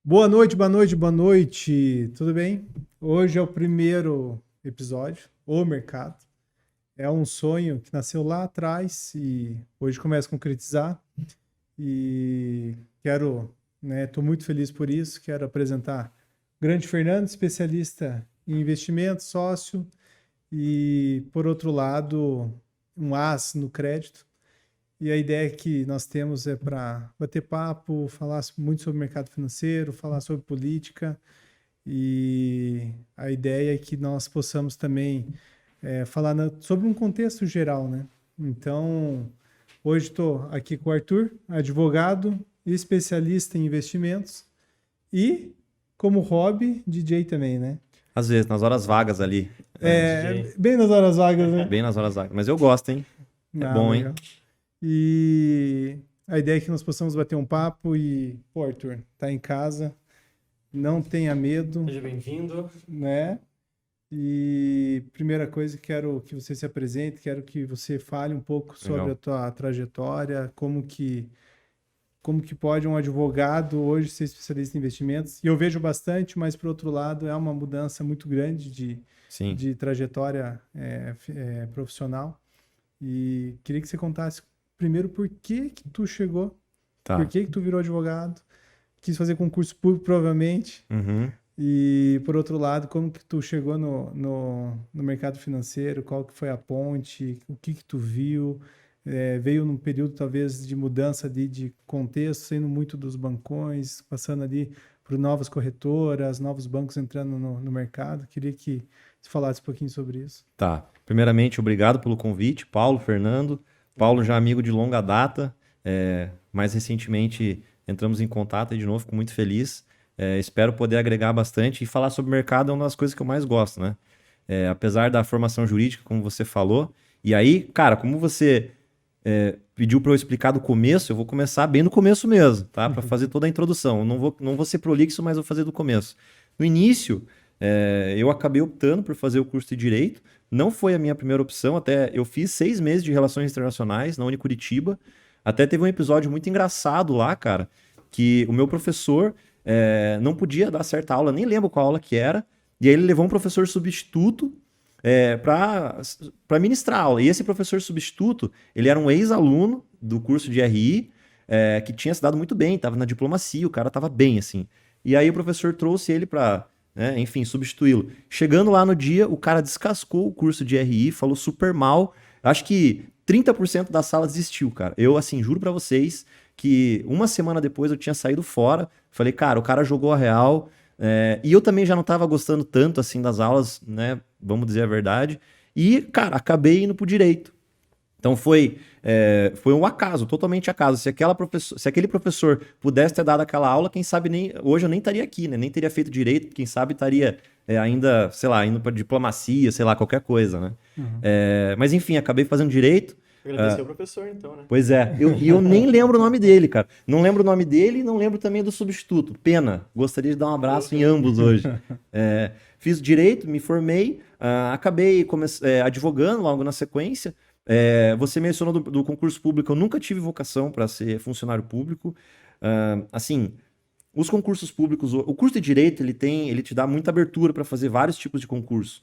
Boa noite, boa noite, boa noite. Tudo bem? Hoje é o primeiro episódio, O Mercado. É um sonho que nasceu lá atrás e hoje começa a concretizar. E quero, estou muito feliz por isso. Quero apresentar o Grande Fernando, especialista em investimentos, sócio, e por outro lado, um as no crédito. E a ideia que nós temos é para bater papo, falar muito sobre mercado financeiro, falar sobre política. E a ideia é que nós possamos também falar sobre um contexto geral, né? Então, hoje estou aqui com o Arthur, advogado, especialista em investimentos e, como hobby, DJ também, né? Às vezes, nas horas vagas ali. Bem nas horas vagas, né? Bem nas horas vagas. Mas eu gosto, hein? É bom, hein? Legal. E a ideia é que nós possamos bater um papo e, pô, Arthur, tá em casa, não tenha medo, Seja bem-vindo. né? E primeira coisa, quero que você se apresente, quero que você fale um pouco sobre Legal. a tua trajetória, como que pode um advogado hoje ser especialista em investimentos. E eu vejo bastante, mas por outro lado é uma mudança muito grande Sim. de trajetória profissional. E queria que você contasse primeiro por que que tu chegou, Tá. por que que tu virou advogado, quis fazer concurso público provavelmente, Uhum. e por outro lado, como que tu chegou no mercado financeiro, qual que foi a ponte, o que que tu viu, veio num período talvez de mudança de contexto, saindo muito dos bancões, passando ali por novas corretoras, novos bancos entrando no mercado. Queria que você falasse um pouquinho sobre isso. Tá. Primeiramente, obrigado pelo convite, Paulo, Fernando. Paulo já amigo de longa data. Mais recentemente entramos em contato e de novo, fico muito feliz. Espero poder agregar bastante e falar sobre mercado é uma das coisas que eu mais gosto, né? Apesar da formação jurídica, como você falou. E aí, cara, como você pediu para eu explicar do começo, eu vou começar bem no começo mesmo, tá? Para fazer toda a introdução. Eu não vou ser prolixo, mas vou fazer do começo. No início, eu acabei optando por fazer o curso de Direito. Não foi a minha primeira opção, até eu fiz 6 meses de Relações Internacionais na Unicuritiba. Até teve um episódio muito engraçado lá, cara, que o meu professor não podia dar certa aula, nem lembro qual aula que era, e aí ele levou um professor substituto para ministrar aula. E esse professor substituto, ele era um ex-aluno do curso de RI, que tinha se dado muito bem, estava na diplomacia, o cara estava bem, assim. E aí o professor trouxe ele para, enfim, substituí-lo. Chegando lá no dia, o cara descascou o curso de RI, falou super mal. Acho que 30% da sala desistiu, cara. Eu, assim, juro para vocês que uma semana depois eu tinha saído fora. Falei, cara, o cara jogou a real. E eu também já não estava gostando tanto, assim, das aulas, né? Vamos dizer a verdade. E, cara, acabei indo pro direito. Então foi um acaso, totalmente acaso. Se aquele professor pudesse ter dado aquela aula, quem sabe hoje eu nem estaria aqui, né? Nem teria feito direito, quem sabe estaria ainda, sei lá, indo para diplomacia, sei lá, qualquer coisa, né? Uhum. Mas enfim, acabei fazendo direito. Agradecer ao professor, então, né? Pois é, eu nem lembro o nome dele, cara. Não lembro o nome dele e não lembro também do substituto. Pena, gostaria de dar um abraço em ambos hoje. Fiz direito, me formei, acabei advogando logo na sequência. Você mencionou do concurso público, eu nunca tive vocação para ser funcionário público. Assim, os concursos públicos, o curso de direito, ele te dá muita abertura para fazer vários tipos de concurso.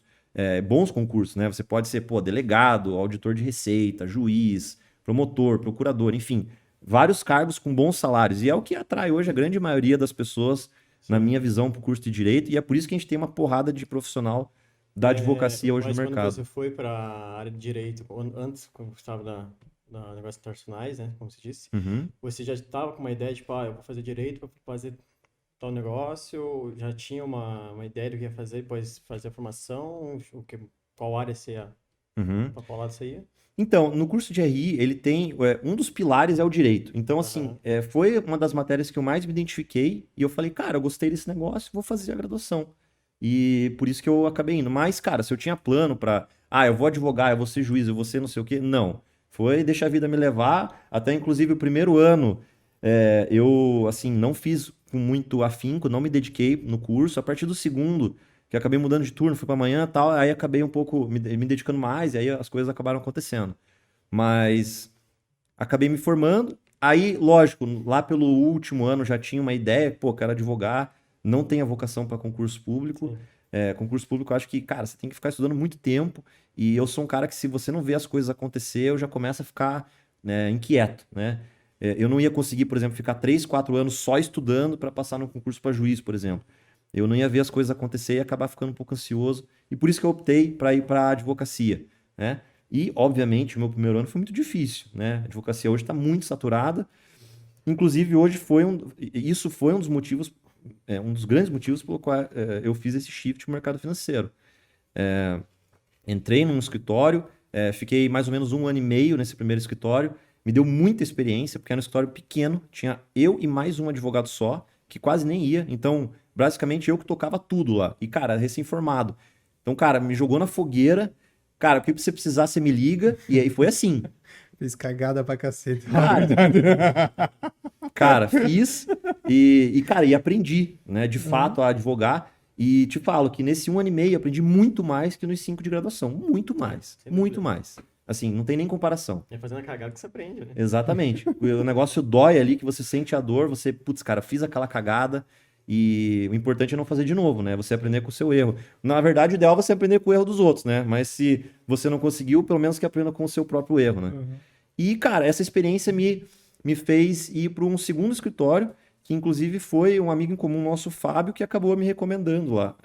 Bons concursos, né? Você pode ser, delegado, auditor de receita, juiz, promotor, procurador, enfim, vários cargos com bons salários. E é o que atrai hoje a grande maioria das pessoas, na minha visão, para o curso de direito. E é por isso que a gente tem uma porrada de profissional da advocacia hoje no Mas mercado. quando você foi para a área de direito, antes, quando você estava na negócios internacionais, né, como você disse, Uhum. você já estava com uma ideia de, eu vou fazer direito para fazer tal negócio, já tinha uma ideia do que ia fazer, depois fazer a formação, qual área você ia, Uhum. para qual lado você ia? Então, no curso de RI, ele tem. Um dos pilares é o direito. Então, assim, foi uma das matérias que eu mais me identifiquei. E eu falei, cara, eu gostei desse negócio, vou fazer a graduação. E por isso que eu acabei indo. Mas, cara, se eu tinha plano pra. Eu vou advogar, eu vou ser juiz, eu vou ser não sei o quê. Não. Foi deixar a vida me levar. Até, inclusive, o primeiro ano, eu, assim, não fiz com muito afinco, não me dediquei no curso. A partir do segundo, que eu acabei mudando de turno, fui pra manhã e tal, aí acabei um pouco me dedicando mais, e aí as coisas acabaram acontecendo. Mas acabei me formando, Aí, lógico, lá pelo último ano já tinha uma ideia, pô, quero advogar, não tenho a vocação para concurso público. Sim. Concurso público, eu acho que, cara, você tem que ficar estudando muito tempo. E eu sou um cara que, se você não vê as coisas acontecer, eu já começo a ficar, né, inquieto, né? Eu não ia conseguir, por exemplo, ficar 3, 4 anos só estudando para passar no concurso para juiz, por exemplo. Eu não ia ver as coisas acontecer e acabar ficando um pouco ansioso. E por isso que eu optei para ir para a advocacia, né? E, obviamente, o meu primeiro ano foi muito difícil, né? A advocacia hoje está muito saturada. Inclusive, hoje isso foi um dos motivos, um dos grandes motivos pelo qual eu fiz esse shift no mercado financeiro. Entrei num escritório, fiquei mais ou menos 1 ano e meio nesse primeiro escritório, me deu muita experiência, porque era um escritório pequeno, tinha eu e mais um advogado só, que quase nem ia, então, basicamente, eu que tocava tudo lá. E, cara, recém-formado. Então, cara, me jogou na fogueira, cara, o que você precisar, você me liga, e aí foi assim. Fiz cagada pra cacete. Cara, Cara, fiz cara, aprendi, né, de fato, a advogar. E te falo que nesse 1 ano e meio eu aprendi muito mais que nos 5 de graduação. Muito mais. Sem Muito dúvida. mais. Assim, não tem nem comparação. É fazendo a cagada que você aprende, né? Exatamente. O negócio dói ali, que você sente a dor, você, putz, cara, fiz aquela cagada. E o importante é não fazer de novo, né? Você aprender com o seu erro. Na verdade, o ideal é você aprender com o erro dos outros, né? Mas se você não conseguiu, pelo menos que aprenda com o seu próprio erro, né? Uhum. E, cara, essa experiência me fez ir para um segundo escritório, que inclusive foi um amigo em comum nosso, Fábio, que acabou me recomendando lá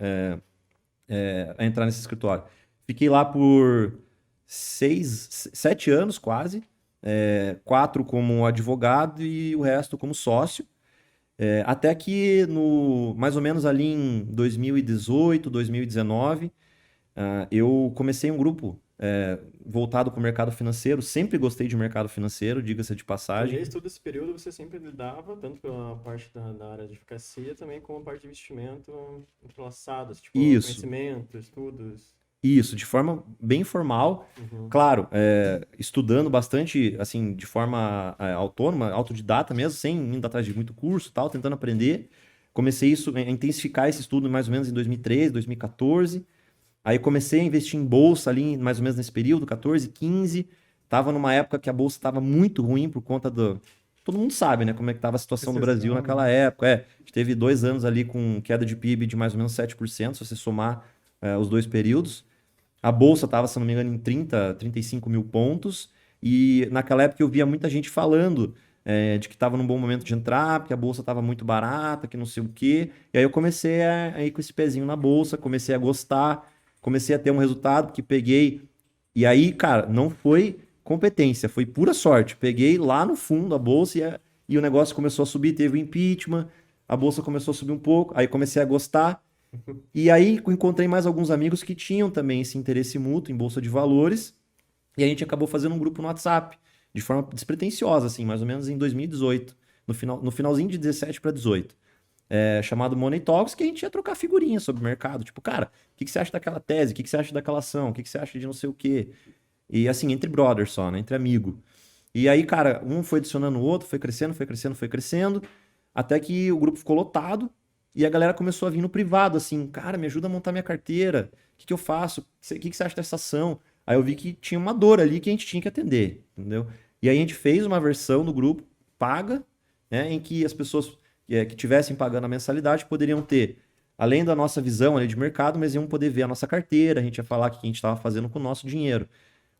a entrar nesse escritório. Fiquei lá por 7 anos quase, 4 como advogado e o resto como sócio. Até que mais ou menos ali em 2018, 2019, eu comecei um grupo voltado para o mercado financeiro. Sempre gostei de mercado financeiro, diga-se de E passagem. desde todo esse período você sempre lidava, tanto pela parte da área de advocacia, também com a parte de investimento entrelaçadas, tipo Isso, conhecimento, estudos. isso, de forma bem formal. Uhum. Claro, estudando bastante, assim, de forma autônoma, autodidata mesmo, sem indo atrás de muito curso e tal, tentando aprender. Comecei a intensificar esse estudo mais ou menos em 2013, 2014. Aí comecei a investir em bolsa ali, mais ou menos nesse período, 14, 15. Tava numa época que a bolsa estava muito ruim por conta do... Todo mundo sabe, né, como é que estava a situação do Brasil Recessão, naquela né? época. A gente teve 2 anos ali com queda de PIB de mais ou menos 7%, se você somar os 2 períodos. A bolsa estava, se não me engano, em 30, 35 mil pontos. E naquela época eu via muita gente falando de que estava num bom momento de entrar, porque a bolsa estava muito barata, que não sei o quê. E aí eu comecei a ir com esse pezinho na bolsa, comecei a gostar, comecei a ter um resultado que peguei. E aí, cara, não foi competência, foi pura sorte. Peguei lá no fundo a bolsa e o negócio começou a subir, teve o impeachment, a bolsa começou a subir um pouco, aí comecei a gostar. E aí encontrei mais alguns amigos que tinham também esse interesse mútuo em bolsa de valores, e a gente acabou fazendo um grupo no WhatsApp, de forma despretensiosa, assim, mais ou menos em 2018, no finalzinho de 17 para 18. Chamado Money Talks, que a gente ia trocar figurinhas sobre o mercado. Tipo, cara, o que você acha daquela tese? O que você acha daquela ação? O que você acha de não sei o quê? E assim, entre brothers só, né? Entre amigo. E aí, cara, um foi adicionando o outro, foi crescendo, foi crescendo, foi crescendo, até que o grupo ficou lotado e a galera começou a vir no privado, assim, cara, me ajuda a montar minha carteira, o que eu faço? O que você acha dessa ação? Aí eu vi que tinha uma dor ali que a gente tinha que atender, entendeu? E aí a gente fez uma versão do grupo paga, né, em que as pessoas que tivessem pagando a mensalidade poderiam ter, além da nossa visão ali de mercado, mas iam poder ver a nossa carteira, a gente ia falar o que a gente estava fazendo com o nosso dinheiro.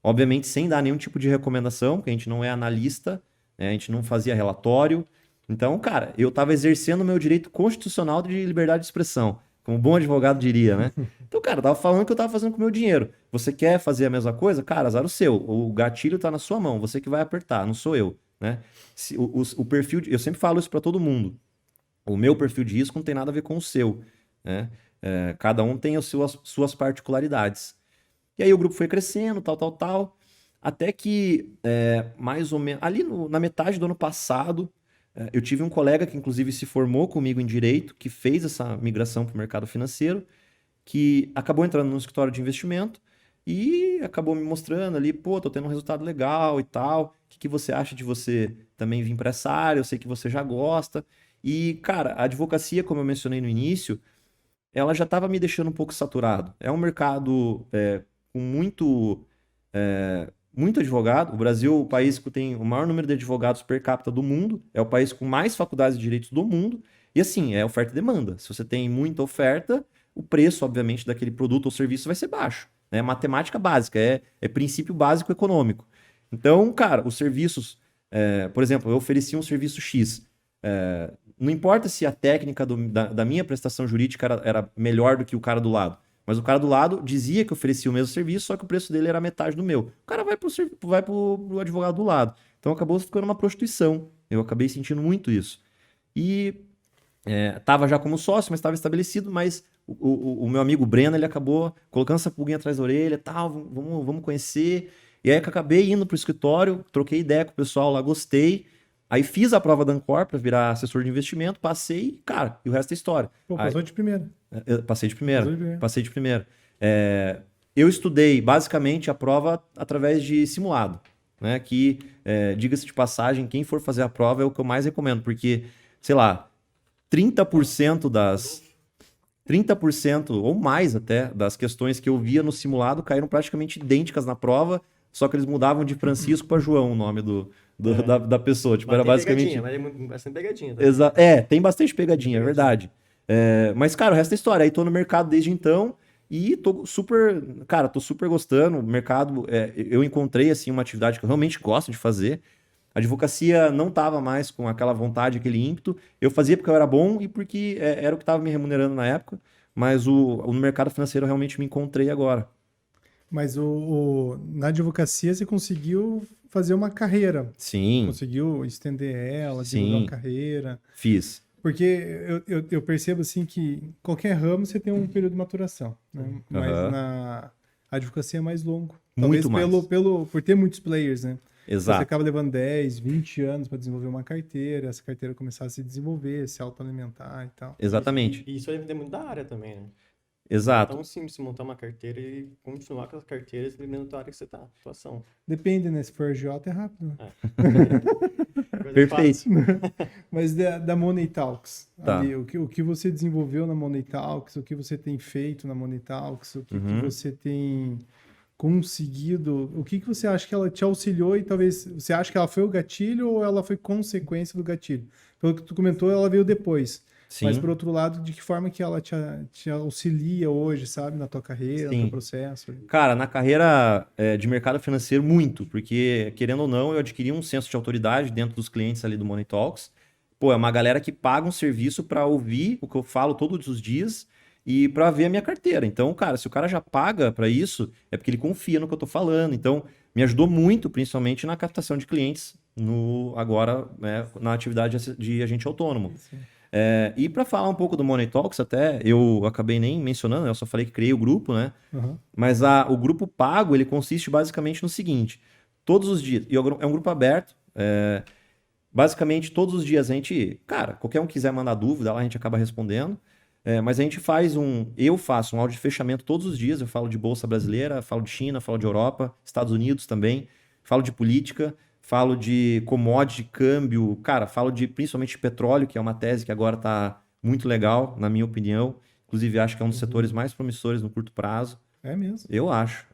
Obviamente, sem dar nenhum tipo de recomendação, porque a gente não é analista, né? A gente não fazia relatório. Então, cara, eu estava exercendo o meu direito constitucional de liberdade de expressão, como um bom advogado diria, né? Então, cara, eu tava falando o que eu tava fazendo com o meu dinheiro. Você quer fazer a mesma coisa? Cara, azar o seu. O gatilho tá na sua mão, você que vai apertar, não sou eu, né? O perfil, eu sempre falo isso para todo mundo. O meu perfil de risco não tem nada a ver com o seu, né? Cada um tem as suas particularidades. E aí o grupo foi crescendo, tal, tal, tal, até que mais ou menos ali na metade do ano passado, eu tive um colega que inclusive se formou comigo em direito, que fez essa migração para o mercado financeiro, que acabou entrando no escritório de investimento e acabou me mostrando ali, pô, tô tendo um resultado legal e tal. O que você acha de você também vir para essa área? Eu sei que você já gosta. E, cara, a advocacia, como eu mencionei no início, ela já estava me deixando um pouco saturado. É um mercado com muito muito advogado. O Brasil é o país que tem o maior número de advogados per capita do mundo, é o país com mais faculdades de direitos do mundo, e assim, é oferta e demanda. Se você tem muita oferta, o preço, obviamente, daquele produto ou serviço vai ser baixo. É matemática básica, é princípio básico econômico. Então, cara, os serviços, por exemplo, eu ofereci um serviço X. Não importa se a técnica da minha prestação jurídica era melhor do que o cara do lado. Mas o cara do lado dizia que oferecia o mesmo serviço, só que o preço dele era metade do meu. O cara vai pro advogado do lado. Então acabou ficando uma prostituição. Eu acabei sentindo muito isso. E tava já como sócio, mas estava estabelecido, mas o meu amigo Breno, ele acabou colocando essa pulguinha atrás da orelha, tal, vamos conhecer. E aí que eu acabei indo pro escritório, troquei ideia com o pessoal lá, gostei. Aí fiz a prova da Ancor para virar assessor de investimento, passei, cara, e o resto é história. Pô, passou de primeira. Eu passei de primeira. Passou de primeira. Passei de primeira. Eu estudei basicamente a prova através de simulado, né? Que, diga-se de passagem, quem for fazer a prova é o que eu mais recomendo, porque, sei lá, 30% ou mais até das questões que eu via no simulado caíram praticamente idênticas na prova, só que eles mudavam de Francisco para João o nome da pessoa. Tipo, era basicamente. Pegadinha, mas é bastante pegadinha. Tá? Tem bastante pegadinha, é verdade. Mas, cara, o resto é história. Aí tô no mercado desde então e tô super gostando. O mercado, eu encontrei, assim, uma atividade que eu realmente gosto de fazer. A advocacia não tava mais com aquela vontade, aquele ímpeto. Eu fazia porque eu era bom e porque era o que estava me remunerando na época. Mas no mercado financeiro eu realmente me encontrei agora. Mas na advocacia você conseguiu fazer uma carreira. Sim. Conseguiu estender ela, desenvolver uma carreira. Fiz. Porque eu percebo assim que qualquer ramo você tem um período de maturação, né? Mas na advocacia é mais longo. Talvez Muito mais. por ter muitos players, né? Exato. Você acaba levando 10, 20 anos para desenvolver uma carteira, essa carteira começar a se desenvolver, se autoalimentar e tal. Exatamente. E isso vai depender muito da área também, né? Exato. Então, sim, se montar uma carteira e continuar com as carteiras dependendo da área que você tá, atuação. Depende, né? Se for agiota é rápido. Perfeito. Mas da Money Talks, Tá. ali, o que você desenvolveu na Money Talks, o que você tem feito na Money Talks, o que você tem conseguido, o que você acha que ela te auxiliou e talvez você acha que ela foi o gatilho ou ela foi consequência do gatilho? Pelo que tu comentou, ela veio depois. Sim. Mas, por outro lado, de que forma que ela te auxilia hoje, sabe? Na tua carreira, no teu processo? Cara, na carreira de mercado financeiro, muito. Porque, querendo ou não, eu adquiri um senso de autoridade dentro dos clientes ali do Money Talks. Pô, é uma galera que paga um serviço para ouvir o que eu falo todos os dias e para ver a minha carteira. Então, cara, se o cara já paga para isso, é porque ele confia no que eu tô falando. Então, me ajudou muito, principalmente na captação de clientes agora, né, na atividade de agente autônomo. Sim. E para falar um pouco do Money Talks, até eu acabei nem mencionando, eu só falei que criei o grupo, né? Mas o grupo pago, ele consiste basicamente no seguinte: todos os dias, e é um grupo aberto, basicamente todos os dias a gente, cara, qualquer um quiser mandar dúvida lá, a gente acaba respondendo. Mas a gente eu faço um áudio de fechamento todos os dias, eu falo de Bolsa Brasileira, falo de China, falo de Europa, Estados Unidos também, falo de política, falo de commodity, câmbio, cara, falo principalmente de petróleo, que é uma tese que agora está muito legal, na minha opinião. Inclusive, acho que é um dos setores mais promissores no curto prazo. É mesmo? Eu acho.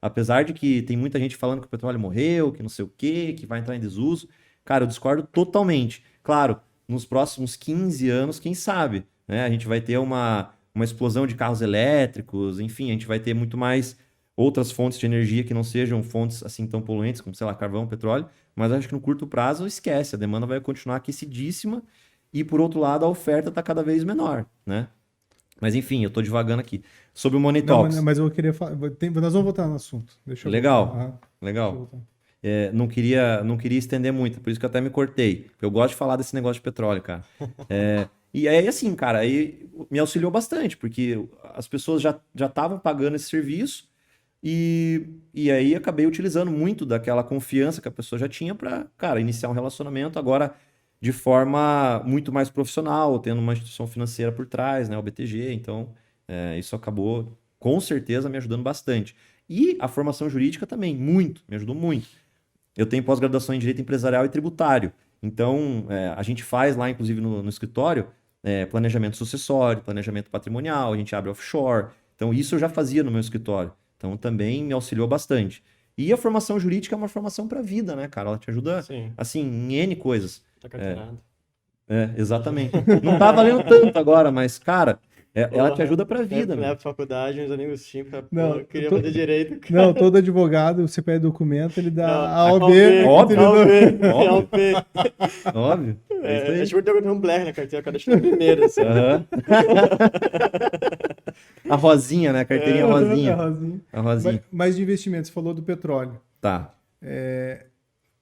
Apesar de que tem muita gente falando que o petróleo morreu, que não sei o quê, que vai entrar em desuso. Cara, eu discordo totalmente. Claro, nos próximos 15 anos, quem sabe, né? A gente vai ter uma explosão de carros elétricos, enfim, a gente vai ter muito mais outras fontes de energia que não sejam fontes assim tão poluentes como, sei lá, carvão, petróleo, mas acho que no curto prazo esquece, a demanda vai continuar aquecidíssima e, por outro lado, a oferta está cada vez menor, né? Mas enfim, eu estou divagando aqui. Sobre o Money Talks. Mas eu queria falar, nós vamos voltar no assunto. Deixa eu legal. Não queria estender muito, por isso que eu até me cortei. Eu gosto de falar desse negócio de petróleo, cara. E aí, assim, cara, aí me auxiliou bastante, porque as pessoas já estavam pagando esse serviço. E aí acabei utilizando muito daquela confiança que a pessoa já tinha para, cara, iniciar um relacionamento agora de forma muito mais profissional, tendo uma instituição financeira por trás, né, o BTG. Então, isso acabou, com certeza, me ajudando bastante. E a formação jurídica também, me ajudou muito. Eu tenho pós-graduação em Direito Empresarial e Tributário. Então, a gente faz lá, inclusive no escritório, planejamento sucessório, planejamento patrimonial, a gente abre offshore. Então, isso eu já fazia no meu escritório. Então, também me auxiliou bastante. E a formação jurídica é uma formação para a vida, né, cara? Ela te ajuda, Sim, assim, em N coisas. tá carteirado. Exatamente. Não tá valendo tanto agora, mas, cara, ela te Porra, ajuda pra vida, na meu. faculdade, uns amigos tinham, pô, Não, eu queria tô- fazer direito. Não, todo advogado, você pede documento, ele dá Não, A ou AOB, B. Óbvio. entendeu? AOB. Óbvio. É isso aí. É tipo ter um Black na carteira, eu quero deixar primeiro, assim. Aham. A rosinha, né? A carteirinha rosinha. Rosinha. A rosinha. Mas de investimento, você falou do petróleo. Tá,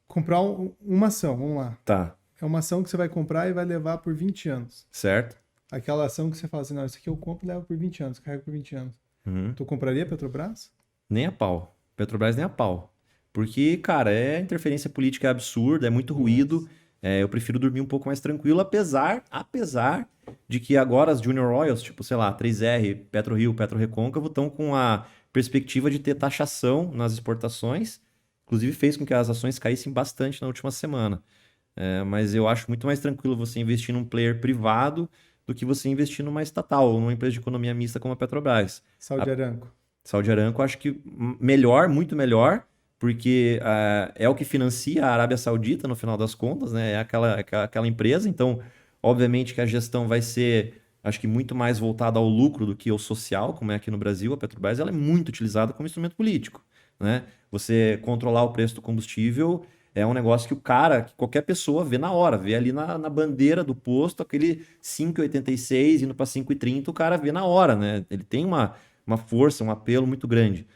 Comprar uma ação, vamos lá. tá. É uma ação que você vai comprar e vai levar por 20 anos. Certo? Aquela ação que você fala assim, não, isso aqui eu compro e levo por 20 anos, carrego por 20 anos. Uhum. Tu compraria Petrobras? Nem a pau. Petrobras nem a pau. Porque, cara, interferência política absurda, é muito ruído. Eu prefiro dormir um pouco mais tranquilo, apesar de que agora as Junior Oils, tipo, sei lá, 3R, PetroRio, PetroRecôncavo, estão com a perspectiva de ter taxação nas exportações. Inclusive fez com que as ações caíssem bastante na última semana. Mas eu acho muito mais tranquilo você investir num player privado do que você investir numa estatal ou numa empresa de economia mista como a Petrobras. Saudi Aramco. Saudi Aramco, eu acho que melhor, muito melhor, porque é o que financia a Arábia Saudita, no final das contas, né? É aquela empresa. Então, obviamente que a gestão vai ser, acho que muito mais voltada ao lucro do que ao social, como é aqui no Brasil. A Petrobras ela é muito utilizada como instrumento político, né? Você controlar o preço do combustível é um negócio que que qualquer pessoa vê na hora, vê ali na bandeira do posto, aquele 5,86 indo para 5,30, o cara vê na hora, né? Ele tem uma força, um apelo muito grande.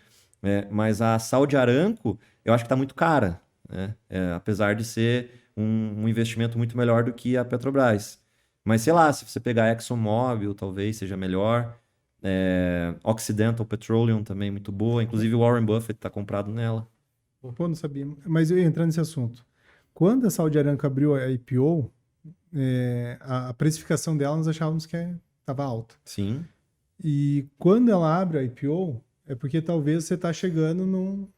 Mas a Saudi Aramco, eu acho que está muito cara, né? Apesar de ser um investimento muito melhor do que a Petrobras. Mas sei lá, se você pegar a ExxonMobil, talvez seja melhor. Occidental Petroleum também muito boa. Inclusive o Warren Buffett está comprado nela. Pô, não sabia. Mas eu ia entrar nesse assunto. Quando a Saudi Aramco abriu a IPO, a precificação dela nós achávamos que estava alta. Sim, E quando ela abre a IPO, é porque talvez você está chegando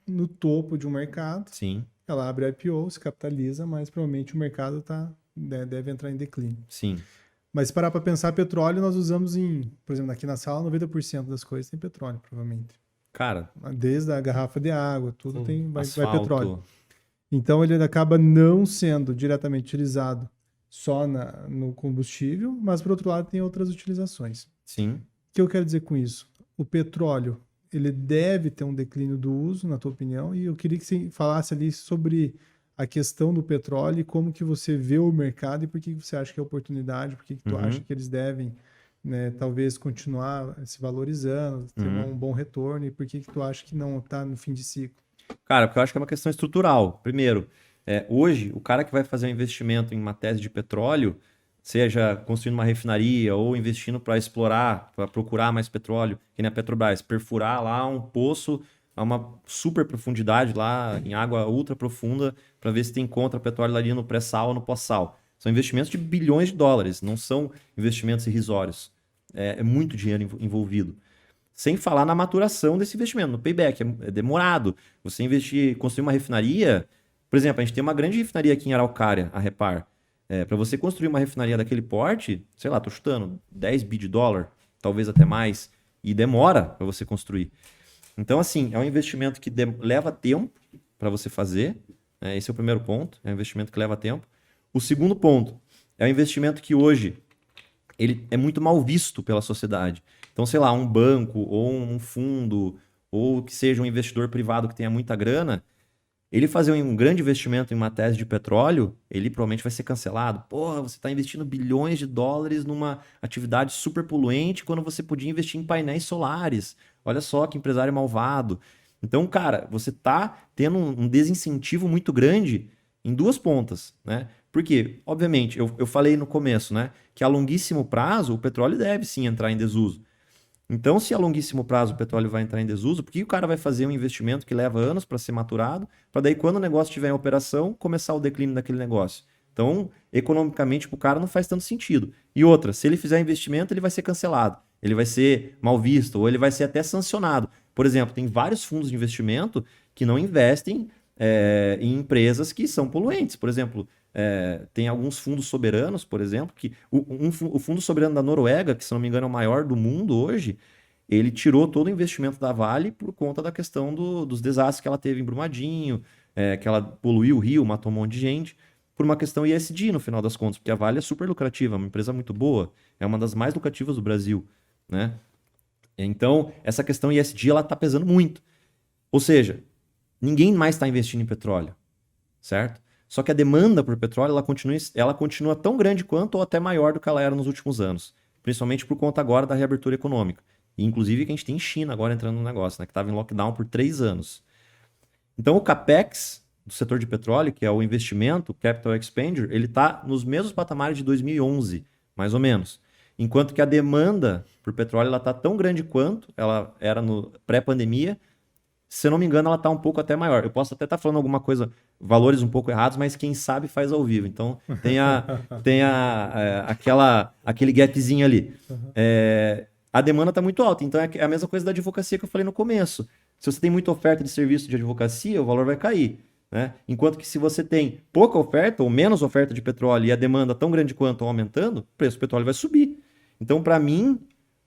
no topo de um mercado. sim, Ela abre a IPO, se capitaliza, mas provavelmente o mercado deve entrar em declínio. sim. Mas se parar para pensar, petróleo nós usamos por exemplo, aqui na sala, 90% das coisas tem petróleo, provavelmente. Cara, Desde a garrafa de água, tudo vai asfalto, petróleo. Então ele acaba não sendo diretamente utilizado só no combustível, mas por outro lado tem outras utilizações. sim. O que eu quero dizer com isso? O petróleo, ele deve ter um declínio do uso, na tua opinião, e eu queria que você falasse ali sobre a questão do petróleo e como que você vê o mercado e por que você acha que é oportunidade, por que tu acha que eles devem, né, talvez continuar se valorizando, ter um bom retorno, e por que tu acha que não está no fim de ciclo? Cara, porque eu acho que é uma questão estrutural. Primeiro, hoje, o cara que vai fazer um investimento em uma tese de petróleo, seja construindo uma refinaria ou investindo para explorar, para procurar mais petróleo, que nem a Petrobras, perfurar lá um poço a uma super profundidade lá, em água ultra profunda, para ver se tem encontra petróleo ali no pré-sal ou no pós-sal. São investimentos de bilhões de dólares, não são investimentos irrisórios. É muito dinheiro envolvido. Sem falar na maturação desse investimento, no payback, é demorado. Você construir uma refinaria, por exemplo, a gente tem uma grande refinaria aqui em Araucária, a Repar. Para você construir uma refinaria daquele porte, sei lá, tô chutando, 10 bi de dólar, talvez até mais, e demora para você construir. Então, assim, é um investimento que leva tempo para você fazer. Esse é o primeiro ponto, é um investimento que leva tempo. O segundo ponto é um investimento que hoje ele é muito mal visto pela sociedade. Então, sei lá, um banco ou um fundo ou que seja um investidor privado que tenha muita grana, ele fazer um grande investimento em uma tese de petróleo, ele provavelmente vai ser cancelado. Porra, você está investindo bilhões de dólares numa atividade super poluente quando você podia investir em painéis solares. Olha só que empresário malvado. Então, cara, você está tendo um desincentivo muito grande em duas pontas, né? Porque, obviamente, eu falei no começo, né, que a longuíssimo prazo o petróleo deve sim entrar em desuso. Então, se a longuíssimo prazo o petróleo vai entrar em desuso, por que o cara vai fazer um investimento que leva anos para ser maturado, para daí quando o negócio estiver em operação, começar o declínio daquele negócio? Então, economicamente, para o cara não faz tanto sentido. E outra, se ele fizer investimento, ele vai ser cancelado, ele vai ser mal visto, ou ele vai ser até sancionado. Por exemplo, tem vários fundos de investimento que não investem em empresas que são poluentes. Por exemplo, tem alguns fundos soberanos, por exemplo, que o Fundo Soberano da Noruega, que se não me engano é o maior do mundo hoje, ele tirou todo o investimento da Vale por conta da questão dos desastres que ela teve em Brumadinho, que ela poluiu o rio, matou um monte de gente, por uma questão ESG no final das contas, porque a Vale é super lucrativa, é uma empresa muito boa, é uma das mais lucrativas do Brasil, né? Então, essa questão ESG, ela está pesando muito. Ou seja, ninguém mais está investindo em petróleo, certo? Só que a demanda por petróleo, ela continua tão grande quanto ou até maior do que ela era nos últimos anos, principalmente por conta agora da reabertura econômica. E, inclusive, que a gente tem China agora entrando no negócio, né? Que estava em lockdown por 3 anos. Então, o CAPEX do setor de petróleo, que é o investimento, o Capital Expenditure, ele está nos mesmos patamares de 2011, mais ou menos. Enquanto que a demanda por petróleo está tão grande quanto ela era no pré-pandemia. Se eu não me engano, ela está um pouco até maior. Eu posso até estar falando alguma coisa, valores um pouco errados, mas quem sabe faz ao vivo. Então, aquele gapzinho ali. A demanda está muito alta. Então, é a mesma coisa da advocacia que eu falei no começo. Se você tem muita oferta de serviço de advocacia, o valor vai cair, né? Enquanto que se você tem pouca oferta ou menos oferta de petróleo e a demanda tão grande quanto aumentando, o preço do petróleo vai subir. Então, para mim,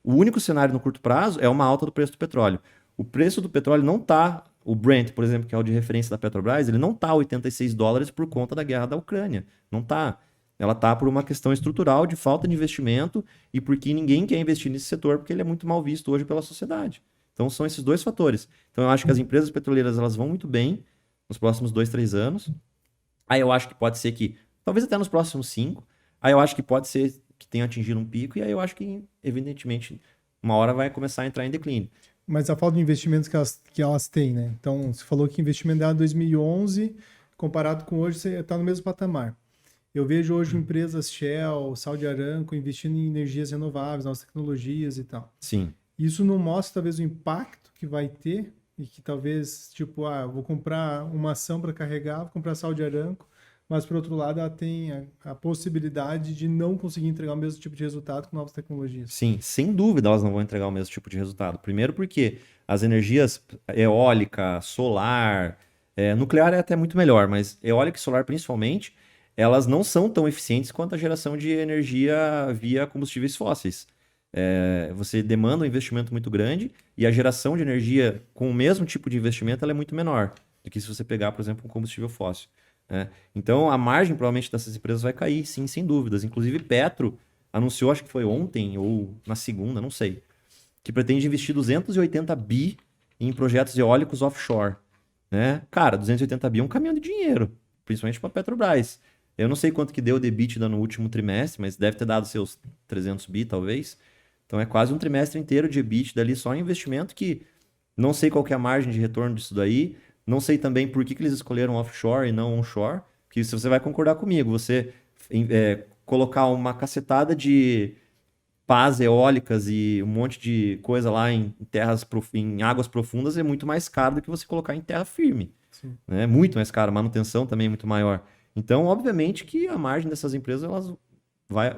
o único cenário no curto prazo é uma alta do preço do petróleo. O preço do petróleo não está, o Brent, por exemplo, que é o de referência da Petrobras, ele não está a $86 por conta da guerra da Ucrânia. Não está. Ela está por uma questão estrutural de falta de investimento e porque ninguém quer investir nesse setor porque ele é muito mal visto hoje pela sociedade. Então são esses dois fatores. Então eu acho que as empresas petroleiras elas vão muito bem nos próximos 2, 3 anos. Aí eu acho que pode ser que, talvez até nos próximos 5, aí eu acho que pode ser que tenha atingido um pico e aí eu acho que, evidentemente, uma hora vai começar a entrar em declínio. Mas a falta de investimentos que elas têm, né? Então, você falou que o investimento dela em 2011, comparado com hoje, você está no mesmo patamar. Eu vejo hoje empresas Shell, Saudi Aramco investindo em energias renováveis, novas tecnologias e tal. Sim. Isso não mostra, talvez, o impacto que vai ter e que talvez, tipo, vou comprar uma ação para carregar, vou comprar Saudi Aramco, mas, por outro lado, ela tem a possibilidade de não conseguir entregar o mesmo tipo de resultado com novas tecnologias. Sim, sem dúvida elas não vão entregar o mesmo tipo de resultado. Primeiro porque as energias eólica, solar, nuclear é até muito melhor, mas eólica e solar principalmente, elas não são tão eficientes quanto a geração de energia via combustíveis fósseis. Você demanda um investimento muito grande e a geração de energia com o mesmo tipo de investimento ela é muito menor do que se você pegar, por exemplo, um combustível fóssil. Então, a margem provavelmente dessas empresas vai cair, sim, sem dúvidas. Inclusive, Petro anunciou, acho que foi ontem ou na segunda, não sei, que pretende investir 280 bi em projetos eólicos offshore. Né? Cara, 280 bi é um caminhão de dinheiro, principalmente para a Petrobras. Eu não sei quanto que deu o EBITDA no último trimestre, mas deve ter dado seus 300 bi, talvez. Então, é quase um trimestre inteiro de EBITDA ali só em investimento que não sei qual que é a margem de retorno disso daí. Não sei também por que eles escolheram offshore e não onshore, que se você vai concordar comigo, você colocar uma cacetada de pás eólicas e um monte de coisa lá em em águas profundas é muito mais caro do que você colocar em terra firme. É muito mais caro, a manutenção também é muito maior. Então, obviamente que a margem dessas empresas elas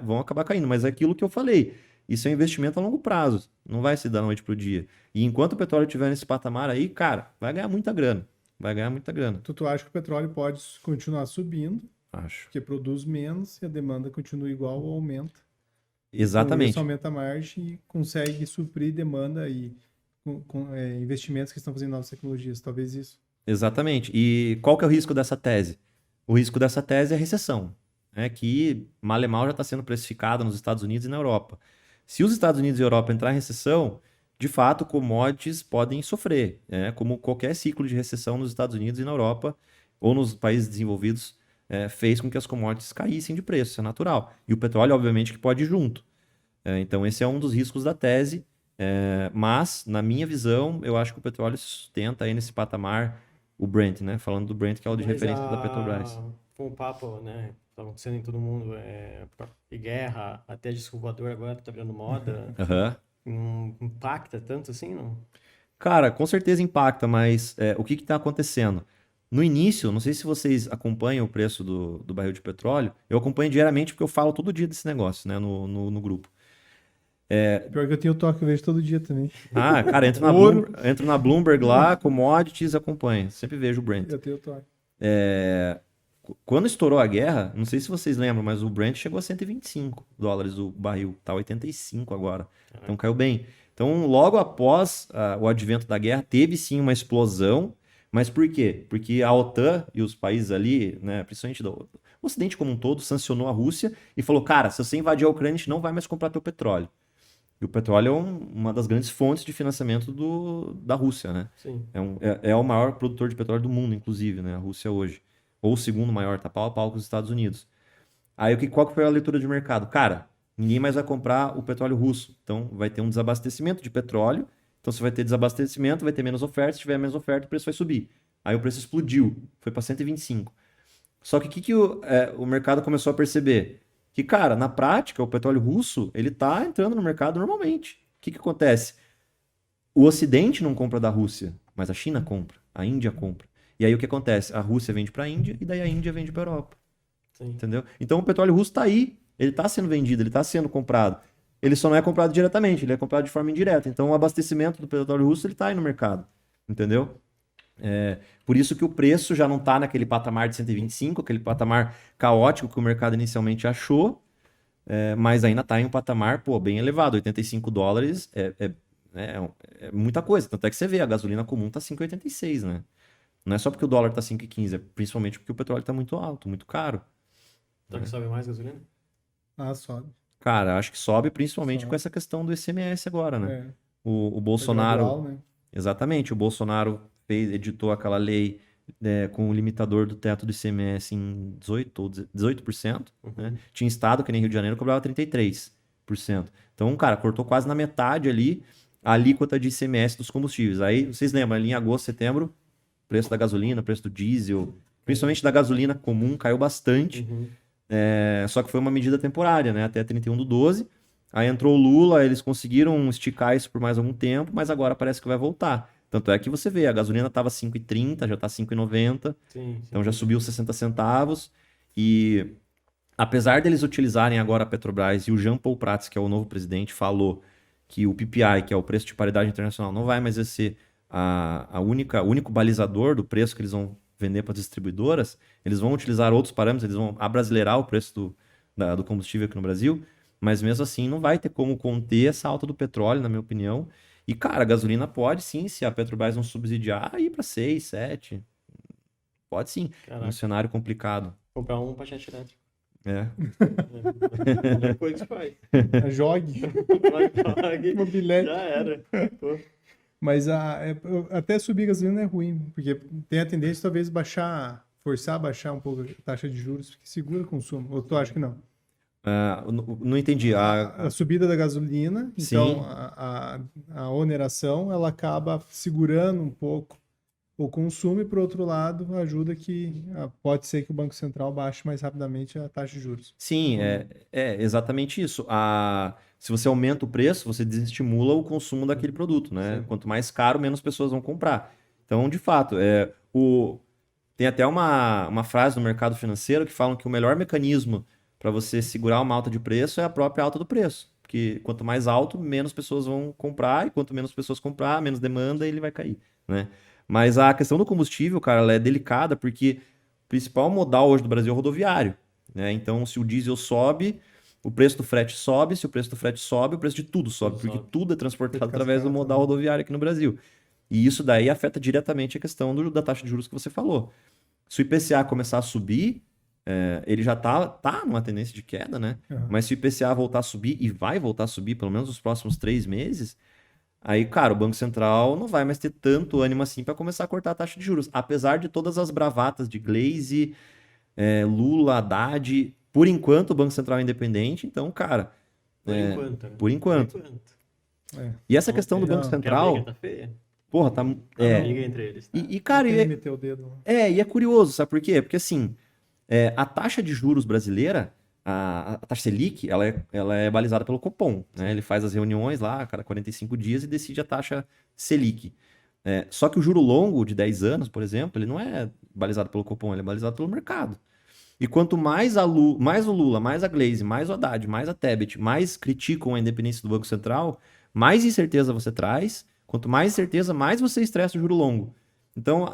vão acabar caindo, mas é aquilo que eu falei, isso é um investimento a longo prazo, não vai se dar da noite para o dia. E enquanto o petróleo estiver nesse patamar aí, cara, vai ganhar muita grana. Vai ganhar muita grana. Tu acha que o petróleo pode continuar subindo? Acho. Porque produz menos e a demanda continua igual ou aumenta. Exatamente. Então, isso aumenta a margem e consegue suprir demanda e investimentos que estão fazendo novas tecnologias. Talvez isso. Exatamente. E qual que é o risco dessa tese? O risco dessa tese é a recessão, que mal e mal já está sendo precificada nos Estados Unidos e na Europa. Se os Estados Unidos e a Europa entrar em recessão, de fato, commodities podem sofrer, como qualquer ciclo de recessão nos Estados Unidos e na Europa, ou nos países desenvolvidos, fez com que as commodities caíssem de preço, isso é natural. E o petróleo, obviamente, que pode ir junto. Então, esse é um dos riscos da tese, mas, na minha visão, eu acho que o petróleo se sustenta aí nesse patamar, o Brent, falando do Brent, que é o de referência da Petrobras. Com o papo, tá acontecendo em todo mundo, e guerra, até disco voador agora tá virando moda. Não impacta tanto assim, não? Cara, com certeza impacta, mas o que está acontecendo? No início, não sei se vocês acompanham o preço do barril de petróleo, eu acompanho diariamente porque eu falo todo dia desse negócio, no grupo. Pior que eu tenho toque, eu vejo todo dia também. Cara, entro na Bloomberg lá, commodities, acompanho. Sempre vejo o Brent. Eu tenho toque. Quando estourou a guerra, não sei se vocês lembram, mas o Brent chegou a $125 o barril, tá 85 agora. Então caiu bem. Então, logo após o advento da guerra, teve sim uma explosão. Mas por quê? Porque a OTAN e os países ali, né, principalmente o Ocidente como um todo, sancionou a Rússia e falou, cara, se você invadir a Ucrânia, a gente não vai mais comprar teu petróleo. E o petróleo é uma das grandes fontes de financiamento da Rússia, né? Sim. É o maior produtor de petróleo do mundo, inclusive, né? A Rússia hoje. Ou o segundo maior, tá pau a pau com os Estados Unidos. Aí qual que foi a leitura de mercado? Cara, ninguém mais vai comprar o petróleo russo. Então vai ter um desabastecimento de petróleo. Então se vai ter desabastecimento, vai ter menos oferta. Se tiver menos oferta, o preço vai subir. Aí o preço explodiu. Foi para 125. Só que o que o mercado começou a perceber? Que, cara, na prática, o petróleo russo, ele tá entrando no mercado normalmente. O que acontece? O Ocidente não compra da Rússia, mas a China compra, a Índia compra. E aí o que acontece? A Rússia vende para a Índia e daí a Índia vende para a Europa. Sim. Entendeu? Então o petróleo russo está aí, ele está sendo vendido, ele está sendo comprado. Ele só não é comprado diretamente, ele é comprado de forma indireta. Então o abastecimento do petróleo russo ele está aí no mercado. Entendeu? Por isso que o preço já não está naquele patamar de 125, aquele patamar caótico que o mercado inicialmente achou, mas ainda está em um patamar bem elevado. $85 é muita coisa. Tanto é que você vê, a gasolina comum está 5,86, né? Não é só porque o dólar está 5,15, é principalmente porque o petróleo está muito alto, muito caro. Então que sobe mais gasolina? Ah, sobe. Cara, acho que sobe principalmente com essa questão do ICMS agora, né? É. O Bolsonaro... Gradual, né? Exatamente, o Bolsonaro editou aquela lei com o limitador do teto do ICMS em 18%. Né? Tinha estado, que nem Rio de Janeiro, cobrava 33%. Então, cara, cortou quase na metade ali a alíquota de ICMS dos combustíveis. Aí, vocês lembram, ali em agosto, setembro, preço da gasolina, preço do diesel, principalmente da gasolina comum, caiu bastante. Só que foi uma medida temporária, né? Até 31/12. Aí entrou o Lula, eles conseguiram esticar isso por mais algum tempo, mas agora parece que vai voltar. Tanto é que você vê, a gasolina estava 5,30, já está 5,90, então já subiu 60 centavos. E apesar deles utilizarem agora a Petrobras, e o Jean Paul Prats, que é o novo presidente, falou que o PPI, que é o preço de paridade internacional, não vai mais ser o único balizador do preço que eles vão vender para as distribuidoras, eles vão utilizar outros parâmetros, eles vão abrasileirar o preço do combustível aqui no Brasil, mas mesmo assim não vai ter como conter essa alta do petróleo, na minha opinião. E, cara, a gasolina pode sim, se a Petrobras não subsidiar, ir para 6, 7. Pode sim, num cenário complicado. Comprar um patinete elétrico. Depois faz. Jogue. Mobilete. Já era. Mas até subir a gasolina é ruim, porque tem a tendência talvez forçar a baixar um pouco a taxa de juros, porque segura o consumo. Ou tu acha que não? Não entendi. A subida da gasolina, Sim. Então a oneração, ela acaba segurando um pouco o consumo e, por outro lado, ajuda que pode ser que o Banco Central baixe mais rapidamente a taxa de juros. Sim, é exatamente isso. Se você aumenta o preço, você desestimula o consumo daquele produto, né? Sim. Quanto mais caro, menos pessoas vão comprar. Então, de fato, tem até uma frase no mercado financeiro que falam que o melhor mecanismo para você segurar uma alta de preço é a própria alta do preço. Porque quanto mais alto, menos pessoas vão comprar, e quanto menos pessoas comprar, menos demanda, ele vai cair, né? Mas a questão do combustível, cara, ela é delicada, porque o principal modal hoje do Brasil é o rodoviário, né? Então, se o diesel sobe, o preço do frete sobe, se o preço do frete sobe, o preço de tudo sobe, porque tudo é transportado através do modal rodoviário aqui no Brasil. E isso daí afeta diretamente a questão da taxa de juros que você falou. Se o IPCA começar a subir, ele já tá numa tendência de queda, né? Uhum. Mas se o IPCA voltar a subir, e vai voltar a subir pelo menos nos próximos 3 meses, aí, cara, o Banco Central não vai mais ter tanto ânimo assim para começar a cortar a taxa de juros. Apesar de todas as bravatas de Glaze, Lula, Haddad, por enquanto o Banco Central é independente, então, cara... Enquanto, né? Por enquanto. E essa questão do Banco Central... A briga tá feia. Porra, tá... A briga entre eles. Tá? E cara... Ele meteu o dedo. E é curioso, sabe por quê? Porque, assim, a taxa de juros brasileira, a taxa Selic, ela é balizada pelo Copom, né? Ele faz as reuniões lá a cada 45 dias e decide a taxa Selic. Só que o juro longo de 10 anos, por exemplo, ele não é balizado pelo Copom, ele é balizado pelo mercado. E quanto mais o Lula, mais a Glaze, mais o Haddad, mais a Tebet, mais criticam a independência do Banco Central, mais incerteza você traz. Quanto mais incerteza, mais você estressa o juro longo. Então,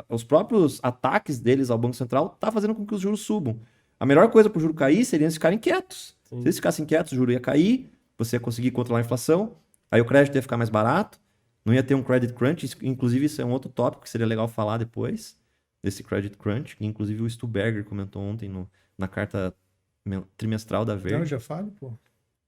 os próprios ataques deles ao Banco Central tá fazendo com que os juros subam. A melhor coisa para o juro cair seria eles ficarem quietos. Sim. Se eles ficassem quietos, o juro ia cair, você ia conseguir controlar a inflação, aí o crédito ia ficar mais barato, não ia ter um credit crunch. Inclusive, isso é um outro tópico que seria legal falar depois, desse credit crunch, que inclusive o Stuberger comentou ontem na carta trimestral da Não, Verde. já falo, pô.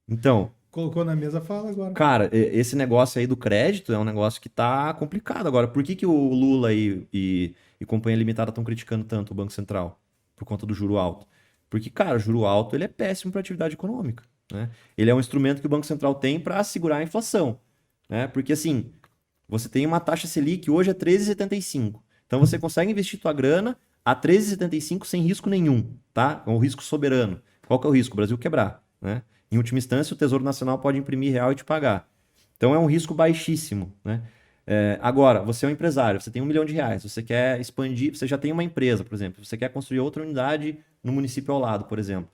Então, Colocou na mesa, fala agora. cara, esse negócio aí do crédito é um negócio que tá complicado. Agora, por que o Lula e Companhia Limitada estão criticando tanto o Banco Central? Por conta do juro alto. Porque, cara, juro alto ele é péssimo para atividade econômica, né? Ele é um instrumento que o Banco Central tem para segurar a inflação, né? Porque, assim, você tem uma taxa Selic hoje é 13,75. Então, você consegue investir tua grana a 13,75 sem risco nenhum, tá? É um risco soberano. Qual que é o risco? O Brasil quebrar, né? Em última instância, o Tesouro Nacional pode imprimir real e te pagar. Então é um risco baixíssimo, né? Agora, você é um empresário, você tem R$ 1 milhão, você quer expandir, você já tem uma empresa, por exemplo, você quer construir outra unidade no município ao lado, por exemplo.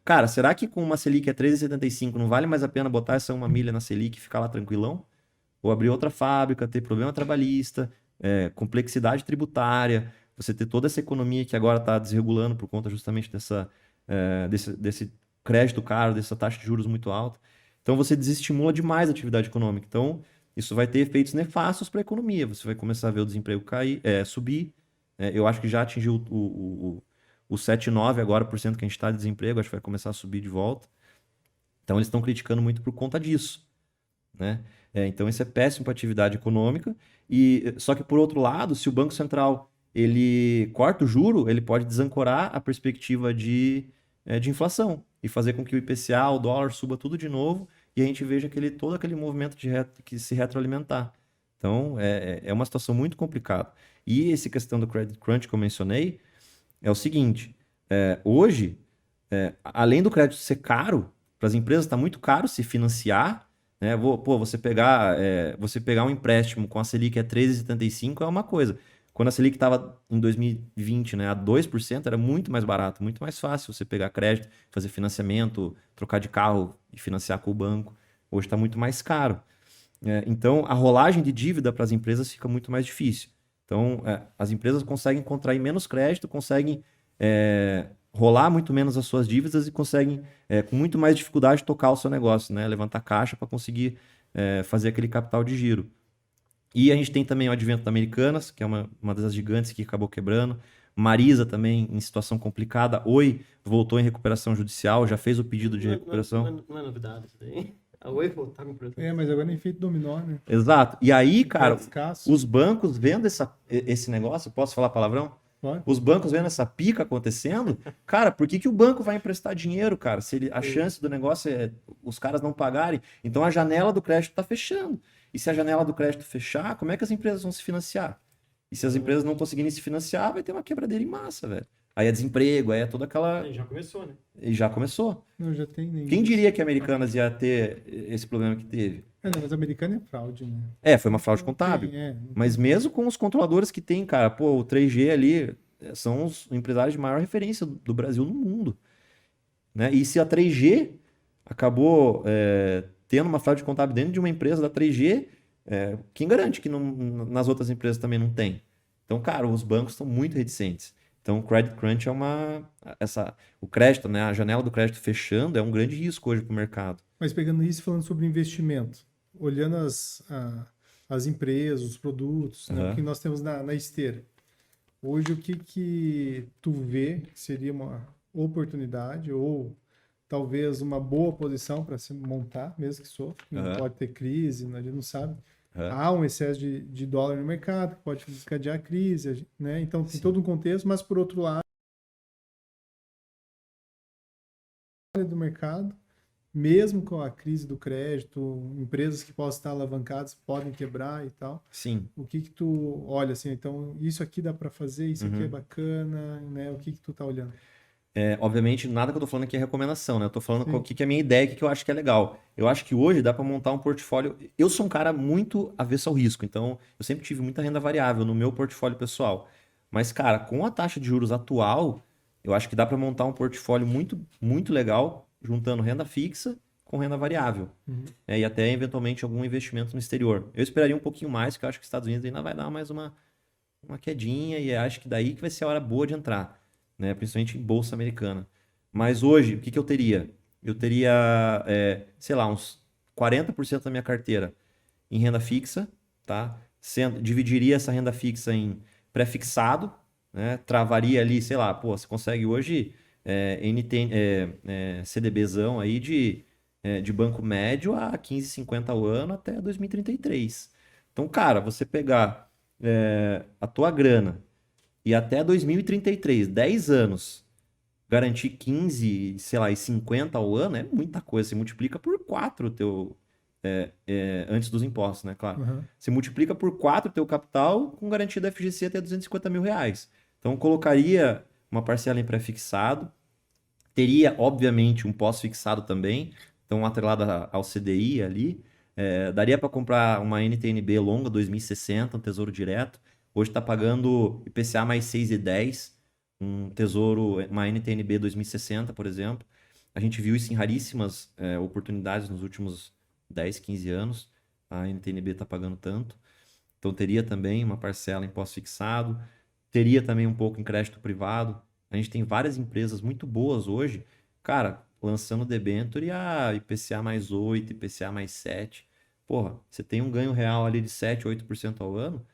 Cara, será que com uma Selic a 13,75 não vale mais a pena botar essa uma milha na Selic e ficar lá tranquilão? Ou abrir outra fábrica, ter problema trabalhista, complexidade tributária, você ter toda essa economia que agora está desregulando por conta justamente desse crédito caro, dessa taxa de juros muito alta. Então você desestimula demais a atividade econômica. Então isso vai ter efeitos nefastos para a economia. Você vai começar a ver o desemprego subir. Eu acho que já atingiu o 7,9 agora por cento que a gente está de desemprego, acho que vai começar a subir de volta. Então eles estão criticando muito por conta disso, né? Então isso é péssimo para a atividade econômica. Só que por outro lado, se o Banco Central ele corta o juro, ele pode desancorar a perspectiva de inflação e fazer com que o IPCA, o dólar suba tudo de novo e a gente veja todo aquele movimento que se retroalimentar. Então, é uma situação muito complicada. E essa questão do credit crunch que eu mencionei é o seguinte, hoje, além do crédito ser caro, para as empresas está muito caro se financiar, né? Você pegar um empréstimo com a Selic a 13,75 é uma coisa. Quando a Selic estava em 2020, né, a 2%, era muito mais barato, muito mais fácil você pegar crédito, fazer financiamento, trocar de carro e financiar com o banco. Hoje está muito mais caro. Então, a rolagem de dívida para as empresas fica muito mais difícil. Então, as empresas conseguem contrair menos crédito, conseguem rolar muito menos as suas dívidas e conseguem, com muito mais dificuldade, tocar o seu negócio, né? Levantar caixa para conseguir fazer aquele capital de giro. E a gente tem também o advento da Americanas, que é uma das gigantes que acabou quebrando. Marisa também em situação complicada. Oi voltou em recuperação judicial, já fez o pedido de recuperação. Não é novidade isso daí. A Oi voltar com processo. Mas agora é efeito dominó, né? Exato. E aí, cara, Escasso. os bancos vendo esse negócio, posso falar palavrão? Pode. Os bancos vendo essa pica acontecendo, cara, por que o banco vai emprestar dinheiro, cara? Se a chance do negócio é os caras não pagarem, então a janela do crédito está fechando. E se a janela do crédito fechar, como é que as empresas vão se financiar? E se as empresas não conseguirem se financiar, vai ter uma quebradeira em massa, velho. Aí é desemprego, aí é toda aquela... Já começou, né? E já começou. Não, já tem nem. Quem diria que a Americanas ia ter esse problema que teve? Não, mas americano é fraude, né? Foi uma fraude contábil. Não tem. Mas mesmo com os controladores que tem, cara, o 3G ali são os empresários de maior referência do Brasil no mundo, né? E se a 3G acabou tendo uma fraude contábil dentro de uma empresa da 3G, quem garante que nas outras empresas também não tem? Então, cara, os bancos estão muito reticentes. Então, o credit crunch o crédito, né? A janela do crédito fechando é um grande risco hoje para o mercado. Mas pegando isso, falando sobre investimento, olhando as empresas, os produtos, né, o que nós temos na esteira. Hoje, o que tu vê que seria uma oportunidade ou talvez uma boa posição para se montar, mesmo que sofra, não pode ter crise, a gente não sabe. Há um excesso de dólar no mercado que pode desencadear a crise, né? Então tem todo um contexto, mas por outro lado, do mercado, mesmo com a crise do crédito, empresas que possam estar alavancadas podem quebrar e tal. Sim. O que tu olha assim? Então, isso aqui dá para fazer, isso aqui é bacana, né? O que tu tá olhando? Obviamente, nada que eu tô falando aqui é recomendação, né? Eu tô falando o que é a minha ideia, o que eu acho que é legal. Eu acho que hoje dá para montar um portfólio... Eu sou um cara muito avesso ao risco, então eu sempre tive muita renda variável no meu portfólio pessoal. Mas, cara, com a taxa de juros atual, eu acho que dá para montar um portfólio muito, muito legal, juntando renda fixa com renda variável. Uhum. E até, eventualmente, algum investimento no exterior. Eu esperaria um pouquinho mais, porque eu acho que os Estados Unidos ainda vai dar mais uma quedinha, e acho que daí que vai ser a hora boa de entrar, né? Principalmente em bolsa americana. Mas hoje, o que que eu teria? Eu teria, sei lá, uns 40% da minha carteira em renda fixa, tá? Dividiria essa renda fixa em pré-fixado, né? Travaria ali, sei lá, pô, você consegue hoje CDBzão aí de banco médio a 15,50 ao ano até 2033. Então, cara, você pegar a tua grana e até 2033, 10 anos, garantir 15, sei lá, e 50 ao ano é muita coisa. Você multiplica por 4 o teu. Antes dos impostos, né? Claro. Uhum. Você multiplica por 4 o teu capital com garantia da FGC até R$ 250 mil. Então, eu colocaria uma parcela em pré-fixado. Teria, obviamente, um pós-fixado também. Então, atrelado ao CDI ali. Daria para comprar uma NTNB longa 2060, um tesouro direto. Hoje está pagando IPCA mais 6,10. Um tesouro, uma NTNB 2060, por exemplo. A gente viu isso em raríssimas oportunidades nos últimos 10, 15 anos. A NTNB está pagando tanto. Então teria também uma parcela em pós-fixado. Teria também um pouco em crédito privado. A gente tem várias empresas muito boas hoje, cara, lançando debênture a IPCA mais 8, IPCA mais 7. Porra, você tem um ganho real ali de 7, 8% ao ano.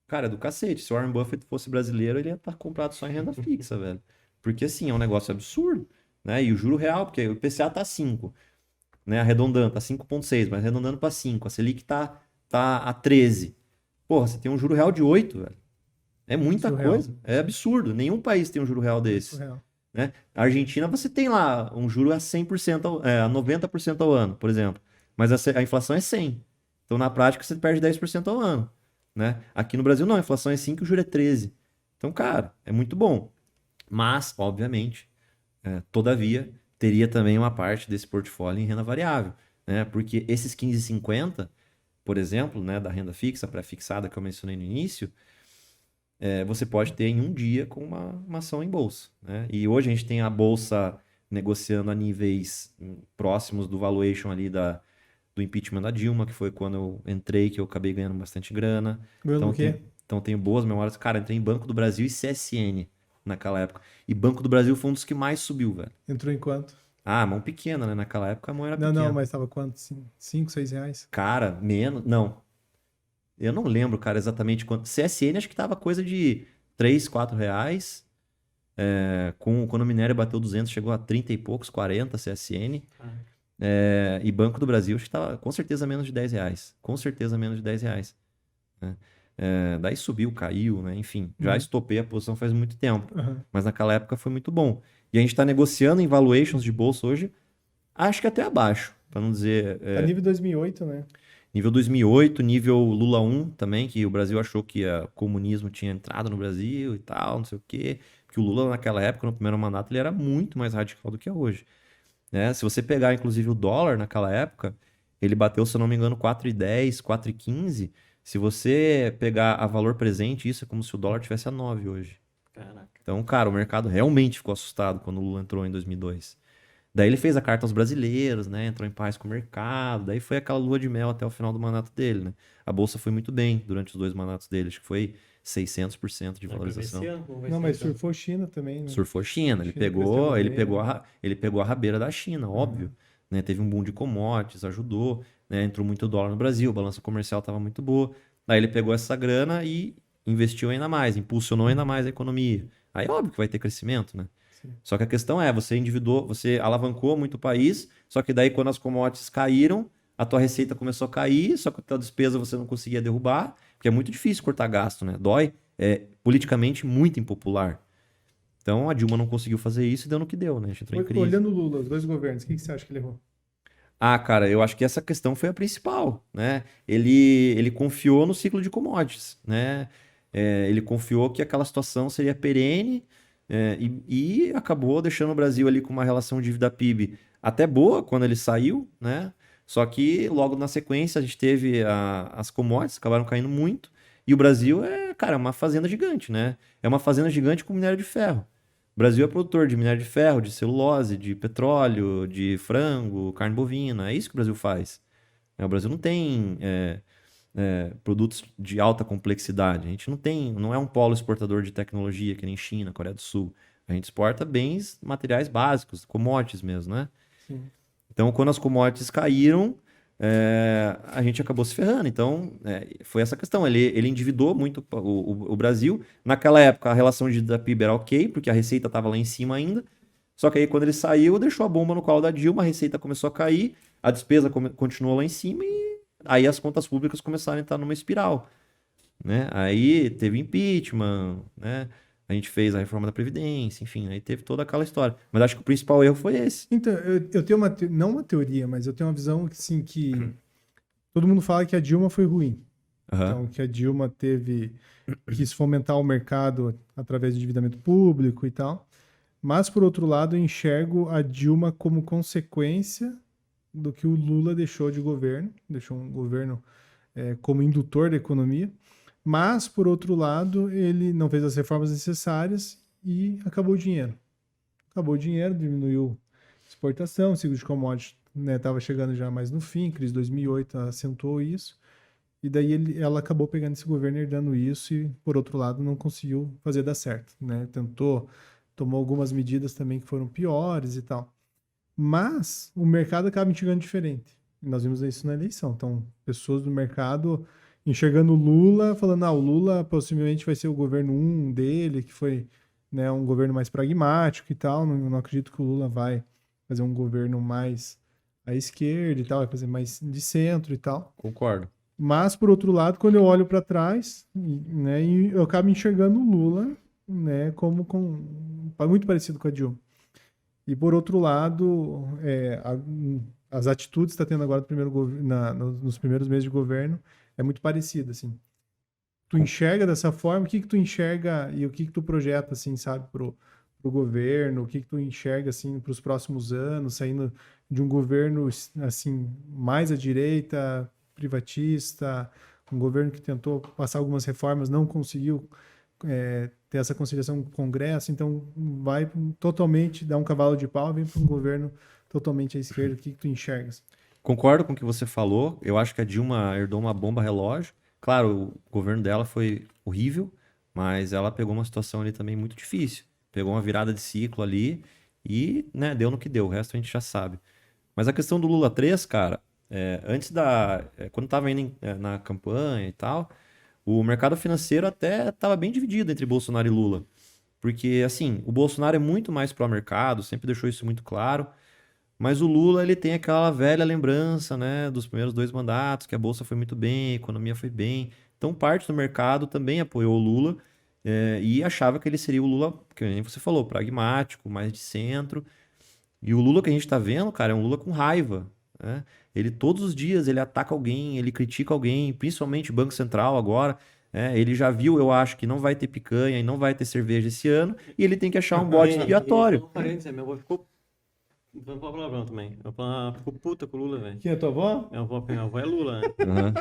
Cara, é do cacete. Se o Warren Buffett fosse brasileiro, ele ia estar comprado só em renda fixa, velho. Porque assim, é um negócio absurdo, né? E o juro real, porque o IPCA tá 5, né? Arredondando, tá 5,6, mas arredondando para 5. A Selic tá a 13. Porra, você tem um juro real de 8, velho. É muita Surreal. coisa. É absurdo. Nenhum país tem um juro real desse, Surreal. né? A Argentina, você tem lá um juro a 100%, a 90% ao ano, por exemplo. Mas a inflação é 100. Então, na prática, você perde 10% ao ano, né? Aqui no Brasil, não. A inflação é 5 e o juro é 13. Então, cara, é muito bom. Mas, obviamente, todavia, teria também uma parte desse portfólio em renda variável, né? Porque esses 15,50, por exemplo, né, da renda fixa, pré-fixada que eu mencionei no início, você pode ter em um dia com uma ação em bolsa, né? E hoje a gente tem a bolsa negociando a níveis próximos do valuation ali do impeachment da Dilma, que foi quando eu entrei, que eu acabei ganhando bastante grana. Ganhando Então, o quê? então tenho boas memórias. Cara, entrei em Banco do Brasil e CSN naquela época. E Banco do Brasil foi um dos que mais subiu, velho. Entrou em quanto? Ah, mão pequena, né? Naquela época a mão era Não, pequena. não, mas tava quanto? 5, 6 reais? Cara, menos. Não. Eu não lembro, cara, exatamente quanto. CSN acho que tava coisa de 3, 4 reais. Quando o minério bateu 200, chegou a 30 e poucos, 40 CSN. E Banco do Brasil acho que tava com certeza menos de 10 reais. Com certeza menos de 10 reais. Né? Daí subiu, caiu, né? Enfim, já estopei a posição faz muito tempo. Uhum. Mas naquela época foi muito bom. E a gente está negociando em valuations de bolsa hoje, acho que até abaixo, para não dizer... Tá nível 2008, né? Nível 2008, nível Lula 1 também, que o Brasil achou que o comunismo tinha entrado no Brasil e tal, não sei o quê. Porque o Lula naquela época, no primeiro mandato, ele era muito mais radical do que é hoje. Né? Se você pegar, inclusive, o dólar naquela época, ele bateu, se eu não me engano, 4,10, 4,15. Se você pegar a valor presente, isso é como se o dólar tivesse a 9 hoje. Caraca. Então, cara, o mercado realmente ficou assustado quando o Lula entrou em 2002. Daí ele fez a carta aos brasileiros, né? Entrou em paz com o mercado. Daí foi aquela lua de mel até o final do mandato dele, né? A bolsa foi muito bem durante os 2 mandatos dele. Acho que foi 600% de valorização. Não, mas surfou China também, né? Surfou China. Ele China pegou, cresceu ele bem, pegou ele pegou a rabeira da China, óbvio. Né? Teve um boom de commodities, ajudou. Né? Entrou muito dólar no Brasil, a balança comercial estava muito boa. Daí ele pegou essa grana e investiu ainda mais, impulsionou ainda mais a economia. Aí óbvio que vai ter crescimento, né? Sim. Só que a questão é, você alavancou muito o país, só que daí quando as commodities caíram, a tua receita começou a cair, só que a tua despesa você não conseguia derrubar, porque é muito difícil cortar gasto, né? Dói, é politicamente muito impopular. Então a Dilma não conseguiu fazer isso e deu no que deu, né? A gente entrou em crise. Olhando o Lula, os 2 governos, o que você acha que ele errou? Ah, cara, eu acho que essa questão foi a principal, né? Ele confiou no ciclo de commodities, né? Ele confiou que aquela situação seria perene, e acabou deixando o Brasil ali com uma relação dívida PIB até boa quando ele saiu, né? Só que logo na sequência a gente teve as commodities, acabaram caindo muito, e o Brasil cara, uma fazenda gigante, né? É uma fazenda gigante com minério de ferro. Brasil é produtor de minério de ferro, de celulose, de petróleo, de frango, carne bovina. É isso que o Brasil faz. O Brasil não tem produtos de alta complexidade. A gente não é um polo exportador de tecnologia que nem China, Coreia do Sul. A gente exporta bens, materiais básicos, commodities mesmo, né? Sim. Então, quando as commodities caíram, a gente acabou se ferrando. Então, foi essa questão. Ele endividou muito o Brasil. Naquela época, a relação da PIB era ok, porque a receita estava lá em cima ainda. Só que aí, quando ele saiu, deixou a bomba no colo da Dilma, a receita começou a cair, a despesa continuou lá em cima e aí as contas públicas começaram a entrar numa espiral, né? Aí teve impeachment, né? A gente fez a reforma da Previdência, enfim, aí teve toda aquela história. Mas acho que o principal erro foi esse. Então, eu tenho não uma teoria, mas eu tenho uma visão assim, que todo mundo fala que a Dilma foi ruim. Aham. Então, que a Dilma quis fomentar o mercado através de endividamento público e tal. Mas, por outro lado, eu enxergo a Dilma como consequência do que o Lula deixou de governo, deixou um governo como indutor da economia. Mas, por outro lado, ele não fez as reformas necessárias e acabou o dinheiro. Acabou o dinheiro, diminuiu a exportação, o ciclo de commodities estava chegando já mais no fim, crise de 2008 acentuou isso. E daí ela acabou pegando esse governo e herdando isso e, por outro lado, não conseguiu fazer dar certo, né? Tomou algumas medidas também que foram piores e tal. Mas o mercado acaba enxergando diferente. E nós vimos isso na eleição. Então, pessoas do mercado enxergando o Lula, falando, o Lula possivelmente vai ser o governo 1 dele, que foi, né, um governo mais pragmático e tal. Não acredito que o Lula vai fazer um governo mais à esquerda e tal, vai fazer mais de centro e tal. Concordo. Mas, por outro lado, quando eu olho para trás, né, eu acabo enxergando o Lula, né, muito parecido com a Dilma. E, por outro lado, as atitudes que está tendo agora nos primeiros meses de governo é muito parecida, assim. Tu enxerga dessa forma, o que tu enxerga e o que tu projeta, assim, sabe, pro governo, o que tu enxerga, assim, para os próximos anos, saindo de um governo, assim, mais à direita, privatista, um governo que tentou passar algumas reformas, não conseguiu ter essa conciliação com o Congresso, então vai totalmente dar um cavalo de pau, vem para um governo totalmente à esquerda. O que tu enxergas? Concordo com o que você falou. Eu acho que a Dilma herdou uma bomba relógio. Claro, o governo dela foi horrível, mas ela pegou uma situação ali também muito difícil. Pegou uma virada de ciclo ali e, né, deu no que deu. O resto a gente já sabe. Mas a questão do Lula 3, cara, quando estava indo na campanha e tal, o mercado financeiro até estava bem dividido entre Bolsonaro e Lula. Porque, assim, o Bolsonaro é muito mais pró-mercado, sempre deixou isso muito claro. Mas o Lula, ele tem aquela velha lembrança, né, dos primeiros 2 mandatos, que a bolsa foi muito bem, a economia foi bem. Então, parte do mercado também apoiou o Lula e achava que ele seria o Lula, que nem você falou, pragmático, mais de centro. E o Lula que a gente tá vendo, cara, é um Lula com raiva, né? Ele todos os dias ele ataca alguém, ele critica alguém, principalmente o Banco Central agora. Ele já viu, eu acho, que não vai ter picanha e não vai ter cerveja esse ano, e ele tem que achar um bode expiatório. Minha avó ficou. Vou falar palavrão também. Minha avó ficou puta com o Lula, velho. Quem é tua avó? Minha avó é Lula, né? Uhum.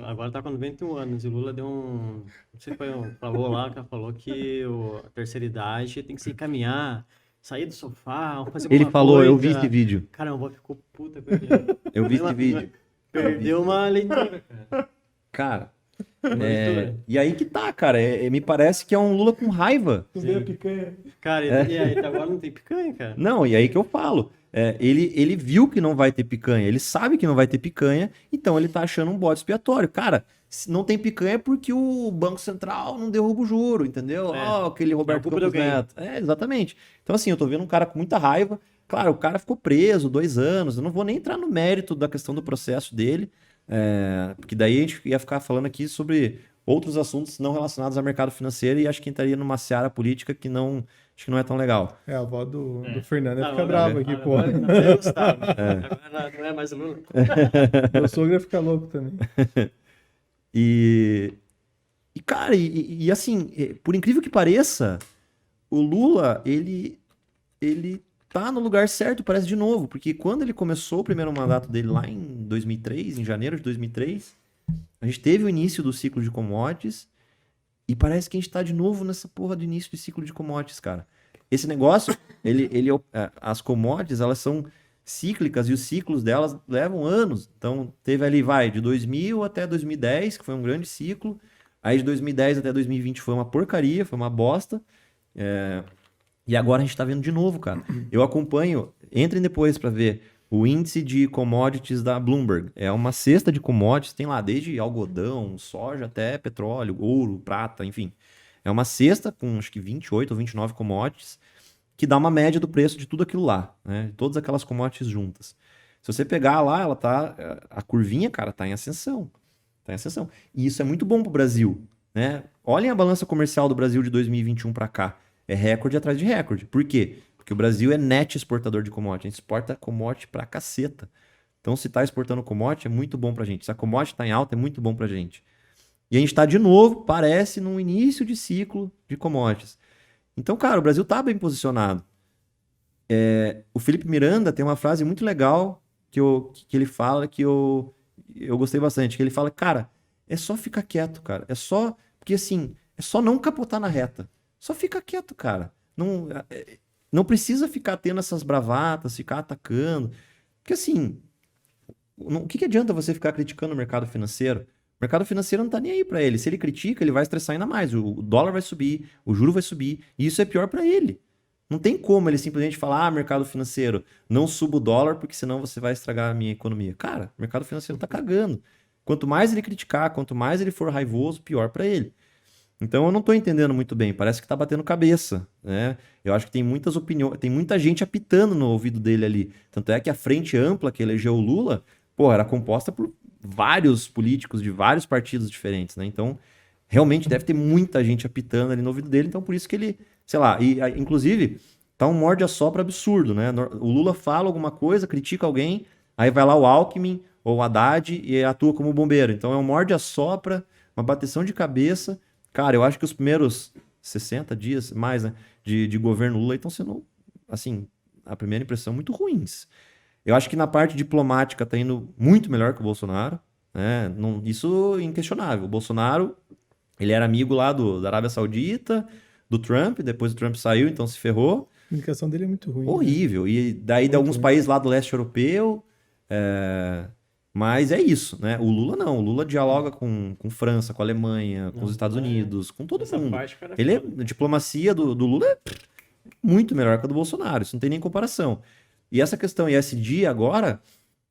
Agora tá com 91 anos e o Lula deu um. Não sei se foi falou lá, que ela falou que a terceira idade tem que se encaminhar, sair do sofá, fazer Ele alguma falou, coisa. eu vi esse vídeo. Cara, minha avó ficou puta com ele. Eu vi esse vídeo. Perdeu uma leitura, cara. Cara, Uma leitura. e aí que tá, cara. Me parece que é um Lula com raiva. Tu vê a picanha? Cara, e aí agora não tem picanha, cara. Não, e aí que eu falo. Ele viu que não vai ter picanha, ele sabe que não vai ter picanha, então ele tá achando um bode expiatório. Cara, se não tem picanha porque o Banco Central não derruba o juro, entendeu? Aquele Roberto Campos Neto. Exatamente. Então, assim, eu tô vendo um cara com muita raiva. Claro, o cara ficou preso 2 anos. Eu não vou nem entrar no mérito da questão do processo dele, porque daí a gente ia ficar falando aqui sobre outros assuntos não relacionados ao mercado financeiro e acho que entraria numa seara política que não, acho que não é tão legal. A avó do Fernando ia ficar brava aqui, pô. Agora não é mais o Lula. Meu sogro ia ficar louco também. E cara, assim, por incrível que pareça, o Lula, ele tá no lugar certo, parece de novo, porque quando ele começou o primeiro mandato dele lá em 2003, em janeiro de 2003, a gente teve o início do ciclo de commodities e parece que a gente tá de novo nessa porra do início do ciclo de commodities, cara. esse negócio, as commodities, elas são cíclicas e os ciclos delas levam anos. Então, teve ali, de 2000 até 2010, que foi um grande ciclo. Aí de 2010 até 2020 foi uma porcaria, foi uma bosta. E agora a gente tá vendo de novo, cara. Eu acompanho, entrem depois para ver o índice de commodities da Bloomberg. É uma cesta de commodities, tem lá desde algodão, soja até petróleo, ouro, prata, enfim. É uma cesta com acho que 28 ou 29 commodities que dá uma média do preço de tudo aquilo lá, né? Todas aquelas commodities juntas. Se você pegar lá, a curvinha, cara, tá em ascensão. Tá em ascensão. E isso é muito bom pro Brasil, né? Olhem a balança comercial do Brasil de 2021 para cá. É recorde atrás de recorde. Por quê? Porque o Brasil é net exportador de commodity. A gente exporta commodity pra caceta. Então, se tá exportando commodity, é muito bom pra gente. Se a commodity tá em alta, é muito bom pra gente. E a gente tá, de novo, parece num início de ciclo de commodities. Então, cara, o Brasil tá bem posicionado. O Felipe Miranda tem uma frase muito legal que ele fala que eu gostei bastante. Que ele fala, cara, é só ficar quieto, cara. É só... Porque, assim, é só não capotar na reta. Só fica quieto, cara. Não precisa ficar tendo essas bravatas, ficar atacando. Porque assim, o que adianta você ficar criticando o mercado financeiro? O mercado financeiro não tá nem aí para ele. Se ele critica, ele vai estressar ainda mais. O dólar vai subir, o juro vai subir. E isso é pior para ele. Não tem como ele simplesmente falar, mercado financeiro, não suba o dólar porque senão você vai estragar a minha economia. Cara, o mercado financeiro tá cagando. Quanto mais ele criticar, quanto mais ele for raivoso, pior para ele. Então eu não estou entendendo muito bem, parece que está batendo cabeça, né? Eu acho que tem muitas opiniões, tem muita gente apitando no ouvido dele ali. Tanto é que a frente ampla que elegeu o Lula, era composta por vários políticos de vários partidos diferentes, né? Então, realmente deve ter muita gente apitando ali no ouvido dele, então por isso que ele, sei lá, inclusive tá um morde-a-sopra absurdo, né? O Lula fala alguma coisa, critica alguém, aí vai lá o Alckmin ou o Haddad e atua como bombeiro. Então é um morde-a-sopra, uma bateção de cabeça. Cara, eu acho que os primeiros 60 dias, mais, né, de governo Lula estão sendo, assim, a primeira impressão, muito ruins. Eu acho que na parte diplomática está indo muito melhor que o Bolsonaro, né? Isso é inquestionável. O Bolsonaro, ele era amigo lá da Arábia Saudita, do Trump, depois o Trump saiu, então se ferrou. A comunicação dele é muito ruim. Horrível. Né? E daí muito de alguns países lá do leste europeu... Mas é isso, né? O Lula não. O Lula dialoga com França, com a Alemanha, com os Estados Unidos, com todo mundo. A diplomacia do Lula é muito melhor que a do Bolsonaro. Isso não tem nem comparação. E essa questão ESG agora,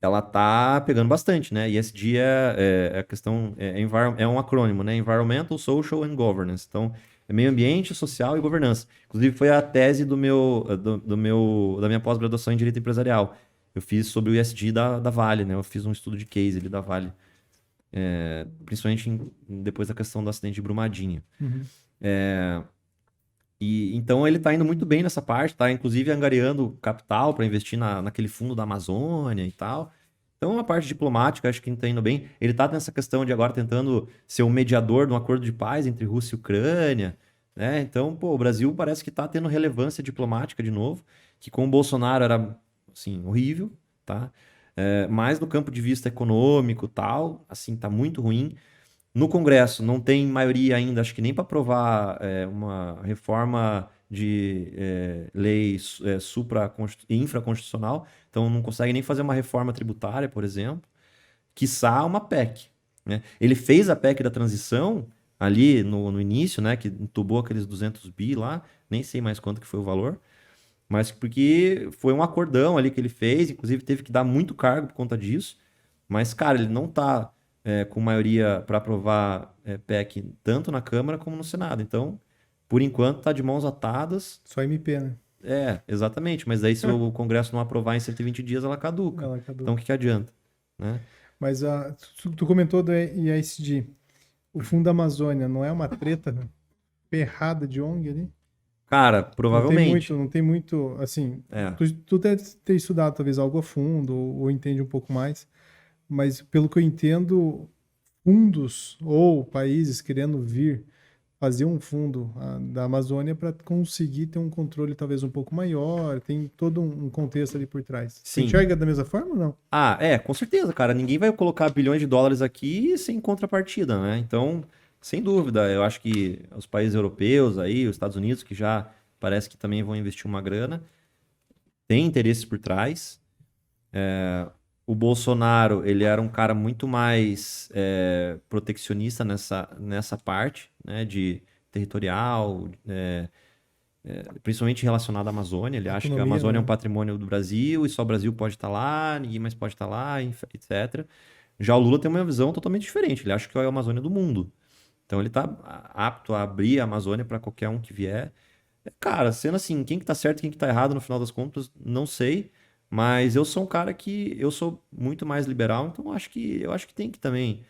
ela tá pegando bastante, né? ESG é a questão... É um acrônimo, né? Environmental, Social and Governance. Então, é meio ambiente, social e governança. Inclusive, foi a tese da minha pós-graduação em Direito Empresarial. Eu fiz sobre o ESG da Vale, né? Eu fiz um estudo de case ali da Vale. Principalmente depois da questão do acidente de Brumadinho. Uhum. E então ele tá indo muito bem nessa parte, tá? Inclusive angariando capital para investir naquele fundo da Amazônia e tal. Então a parte diplomática, acho que ele tá indo bem. Ele tá nessa questão de agora tentando ser um mediador de um acordo de paz entre Rússia e Ucrânia, né? Então, o Brasil parece que tá tendo relevância diplomática de novo, que com o Bolsonaro era... assim, horrível, tá? Mas no campo de vista econômico tal, assim, tá muito ruim. No Congresso não tem maioria ainda, acho que nem para aprovar uma reforma de lei infraconstitucional, então não consegue nem fazer uma reforma tributária, por exemplo, quiçá uma PEC, né? Ele fez a PEC da transição ali no início, né, que entubou aqueles 200 bi lá, nem sei mais quanto que foi o valor, mas porque foi um acordão ali que ele fez, inclusive teve que dar muito cargo por conta disso. Mas, cara, ele não tá com maioria para aprovar PEC tanto na Câmara como no Senado. Então, por enquanto, tá de mãos atadas. Só MP, né? Exatamente. Mas daí se o Congresso não aprovar em 120 dias, ela caduca. Então, o que adianta? Né? Mas tu comentou do ESG. O Fundo da Amazônia não é uma treta ferrada de ONG ali? Cara, provavelmente. Não tem muito, assim, tu deve ter estudado talvez algo a fundo ou entende um pouco mais, mas pelo que eu entendo, fundos ou países querendo vir fazer um fundo da Amazônia para conseguir ter um controle talvez um pouco maior, tem todo um contexto ali por trás. Sim. Você enxerga da mesma forma ou não? Com certeza, cara. Ninguém vai colocar bilhões de dólares aqui sem contrapartida, né? Então... sem dúvida, eu acho que os países europeus aí, os Estados Unidos, que já parece que também vão investir uma grana. Tem interesses por trás. O Bolsonaro, ele era um cara muito mais protecionista nessa parte, né, de territorial, principalmente relacionado à Amazônia. Ele acha que a Autonomia, Amazônia é um né? patrimônio do Brasil e só o Brasil pode estar lá, ninguém mais pode estar lá, etc. Já o Lula tem uma visão totalmente diferente. Ele acha que é a Amazônia do mundo. Então ele está apto a abrir a Amazônia para qualquer um que vier. Cara, sendo assim, quem que tá certo e quem que tá errado no final das contas, não sei. Mas eu sou um cara que eu sou muito mais liberal, então eu acho que tem que também.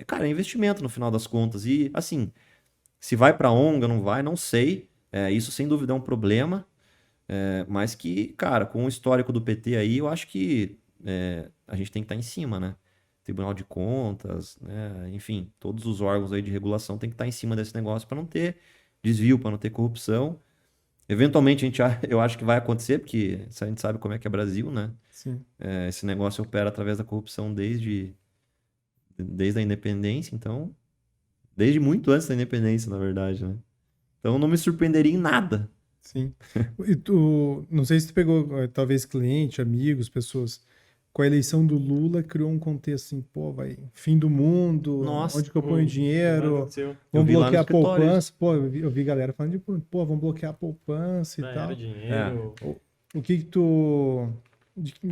Cara, é investimento no final das contas. E assim, se vai para ONG ou não vai, não sei. Isso sem dúvida é um problema. Mas que, cara, com o histórico do PT aí, eu acho que a gente tem que estar em cima, né? Tribunal de Contas, né? Enfim, todos os órgãos aí de regulação tem que estar em cima desse negócio para não ter desvio, para não ter corrupção. Eventualmente eu acho que vai acontecer, porque a gente sabe como é que é Brasil, né? Sim. Esse negócio opera através da corrupção desde a independência, então, desde muito antes da independência, na verdade, né? Então não me surpreenderia em nada. Sim. E tu, não sei se tu pegou, talvez cliente, amigos, pessoas, com a eleição do Lula, criou um contexto assim, pô, vai, fim do mundo, Nossa, onde que eu ponho dinheiro, Aconteceu. eu vamos vi lá no bloquear a escritório poupança, pô, eu vi galera falando de, pô, vamos bloquear a poupança e Já tal. era dinheiro. O que que tu,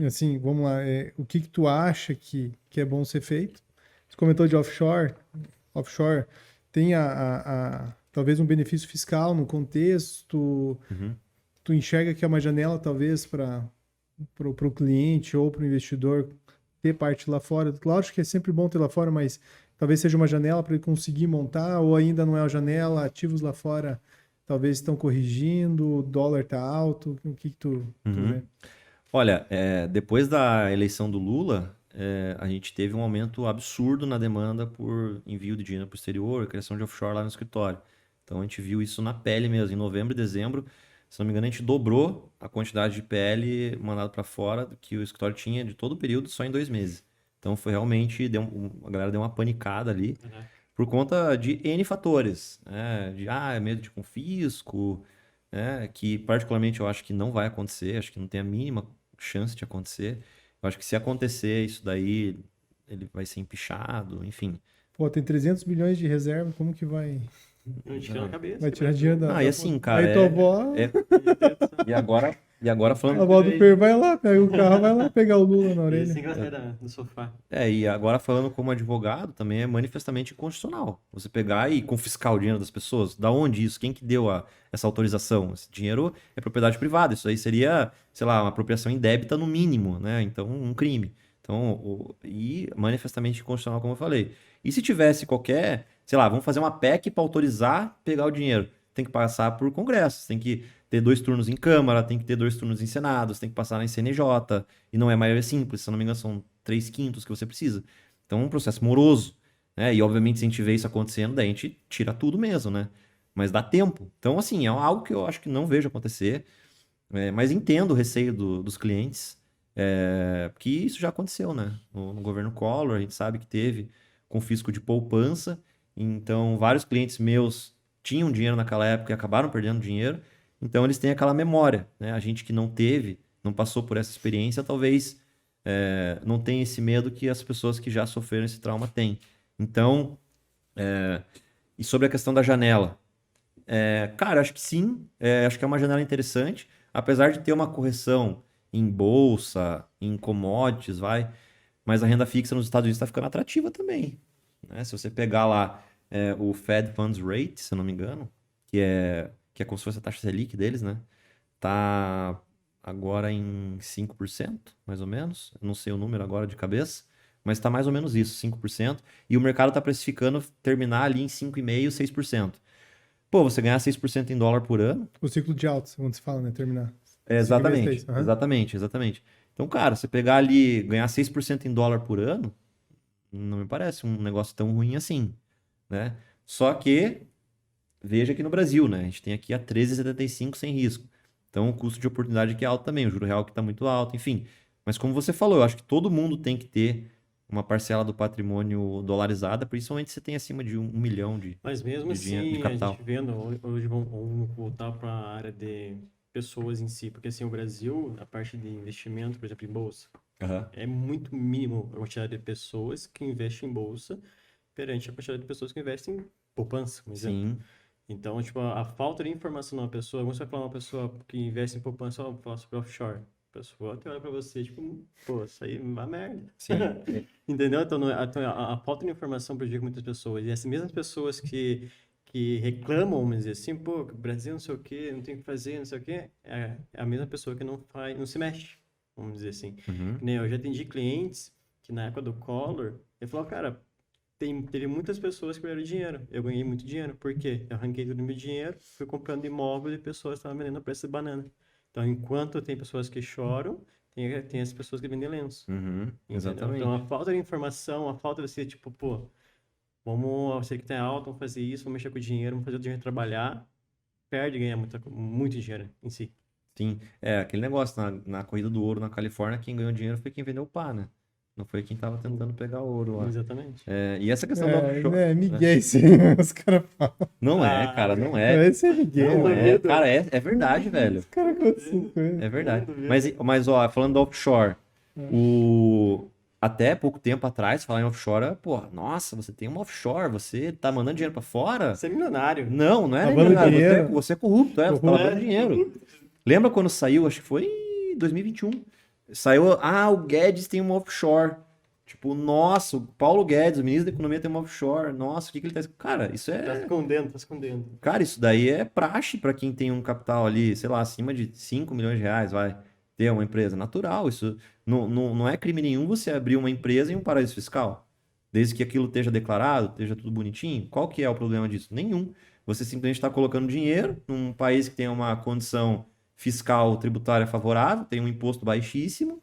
assim, vamos lá, o que que tu acha que é bom ser feito? Tu comentou de offshore tem talvez um benefício fiscal no contexto, Uhum. tu enxerga que é uma janela talvez para o cliente ou para o investidor ter parte lá fora. Lógico que é sempre bom ter lá fora, mas talvez seja uma janela para ele conseguir montar, ou ainda não é uma janela, ativos lá fora talvez estão corrigindo, o dólar está alto. O que que tu Uhum. vê? Olha, depois da eleição do Lula, a gente teve um aumento absurdo na demanda por envio de dinheiro para o exterior, criação de offshore lá no escritório. Então a gente viu isso na pele mesmo. Em novembro e dezembro, se não me engano, a gente dobrou a quantidade de PL mandado para fora do que o escritório tinha de todo o período só em 2 meses. Então foi realmente, a galera deu uma panicada ali Né? por conta de N fatores, né? Medo de confisco, né? Que particularmente eu acho que não vai acontecer, acho que não tem a mínima chance de acontecer. Eu acho que se acontecer isso daí, ele vai ser empichado, enfim. Pô, tem 300 bilhões de reserva, como que Não tira na cabeça. vai que tirar vai dinheiro ter. da, E assim, cara, Aí tua avó, e agora a falando, avó do Per vai lá, pega o carro, vai lá pegar o Lula na E orelha. sem sair do sofá. e agora falando como advogado, também é manifestamente inconstitucional. Você pegar e confiscar o dinheiro das pessoas, da onde isso? Quem que deu essa autorização? Esse dinheiro é propriedade privada, isso aí seria, sei lá, uma apropriação indébita no mínimo, né? Então, um crime. Então, e manifestamente inconstitucional, como eu falei. E se tivesse qualquer, sei lá, vamos fazer uma PEC para autorizar pegar o dinheiro. Tem que passar por Congresso, tem que ter 2 turnos em Câmara, tem que ter 2 turnos em Senado, tem que passar na CNJ, e não é maioria simples, se eu não me engano, são 3/5 que você precisa. Então é um processo moroso, né? E obviamente, se a gente vê isso acontecendo, daí a gente tira tudo mesmo, né? Mas dá tempo. Então, assim, é algo que eu acho que não vejo acontecer, mas entendo o receio dos clientes, porque isso já aconteceu, né? No governo Collor, a gente sabe que teve confisco de poupança, então vários clientes meus tinham dinheiro naquela época e acabaram perdendo dinheiro, então eles têm aquela memória, né? A gente que não teve, não passou por essa experiência, talvez não tenha esse medo que as pessoas que já sofreram esse trauma têm. Então, e sobre a questão da janela, cara, acho que sim, acho que é uma janela interessante, apesar de ter uma correção em bolsa, em commodities, mas a renda fixa nos Estados Unidos está ficando atrativa também, né? Se você pegar lá o Fed Funds Rate, se eu não me engano, que é como se fosse a taxa Selic deles, né? Tá agora em 5%, mais ou menos. Eu não sei o número agora de cabeça, mas tá mais ou menos isso, 5%. E o mercado tá precificando terminar ali em 5,5%, 6%. Pô, você ganhar 6% em dólar por ano. O ciclo de altos, quando se fala, né? Terminar. 5 vezes 3. Exatamente, exatamente, exatamente. Então, cara, você pegar ali, ganhar 6% em dólar por ano, não me parece um negócio tão ruim assim, né? Só que, veja aqui no Brasil, né? A gente tem aqui a 13,75 sem risco. Então, o custo de oportunidade que é alto também, o juro real que está muito alto, enfim. Mas como você falou, eu acho que todo mundo tem que ter uma parcela do patrimônio dolarizada, principalmente se você tem acima de 1 milhão Mas mesmo de dinheiro, de assim, a capital. gente vendo, hoje vamos voltar para a área de pessoas em si, porque assim, o Brasil, a parte de investimento, por exemplo, em bolsa, Aham. é muito mínimo a quantidade de pessoas que investem em bolsa perante a quantidade de pessoas que investem em poupança, por exemplo. Sim, Então, tipo, a falta de informação de uma pessoa, quando você vai falar uma pessoa que investe em poupança, ó, falar sobre offshore. A pessoa até olha pra você, tipo, pô, isso aí é uma merda. sim. Entendeu? Então, a falta de informação prejudica muitas pessoas. E essas mesmas pessoas que reclamam, vamos dizer assim, pô, o Brasil não sei o quê, não tem o que fazer, não sei o quê, é a mesma pessoa que não faz, não se mexe, vamos dizer assim. Uhum. Que nem eu já atendi clientes que na época do Collor, ele falou, cara, teve muitas pessoas que ganharam dinheiro. Eu ganhei muito dinheiro. Por quê? Eu arranquei todo o meu dinheiro, fui comprando imóvel e pessoas estavam vendendo a preço de banana. Então, enquanto tem pessoas que choram, tem as pessoas que vendem lenço. Uhum. Entendeu? Então, a Exatamente. falta de informação, a falta de você, tipo, pô, vamos, você que tá alto, vamos fazer isso, vamos mexer com o dinheiro, vamos fazer o dinheiro trabalhar, perde e ganha muito dinheiro em si. Sim. É aquele negócio, na corrida do ouro na Califórnia, quem ganhou dinheiro foi quem vendeu pá, né? Não foi quem tava tentando pegar ouro lá. Exatamente. É, e essa questão do offshore. É Né? Miguel esse, os caras falam. Não é, Ah, cara, não é. Esse é Miguel. Não não é. duvido. Cara, é verdade, velho. Os caras gostam com ele. É verdade. Não duvido. Mas ó, falando do offshore, até pouco tempo atrás, falar em offshore, porra, nossa, você tem uma offshore, você tá mandando dinheiro pra fora? Você é milionário. Não, não é Lavando milionário, dinheiro. você é corrupto, você tá Corrupto. lavando dinheiro. Lembra quando saiu, acho que foi em 2021, saiu, o Guedes tem uma offshore. Tipo, nossa, o Paulo Guedes, o ministro da Economia tem uma offshore. Nossa, o que ele tá... Cara, isso Tá é... escondendo, tá escondendo. Cara, isso daí é praxe pra quem tem um capital ali, sei lá, acima de 5 milhões de reais, vai ter uma empresa natural. Isso não é crime nenhum você abrir uma empresa em um paraíso fiscal. Desde que aquilo esteja declarado, esteja tudo bonitinho. Qual que é o problema disso? Nenhum. Você simplesmente está colocando dinheiro num país que tem uma condição fiscal tributária favorável, tem um imposto baixíssimo,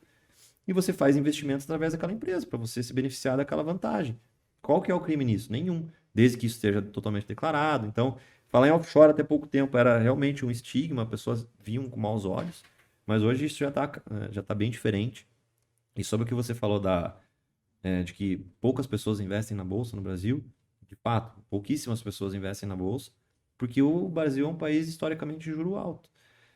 e você faz investimentos através daquela empresa para você se beneficiar daquela vantagem. Qual que é o crime nisso? Nenhum. Desde que isso esteja totalmente declarado. Então, falar em offshore até pouco tempo era realmente um estigma, pessoas viam com maus olhos, mas hoje isso já tá bem diferente. E sobre o que você falou de que poucas pessoas investem na bolsa no Brasil, de fato, pouquíssimas pessoas investem na bolsa, porque o Brasil é um país historicamente de juro alto.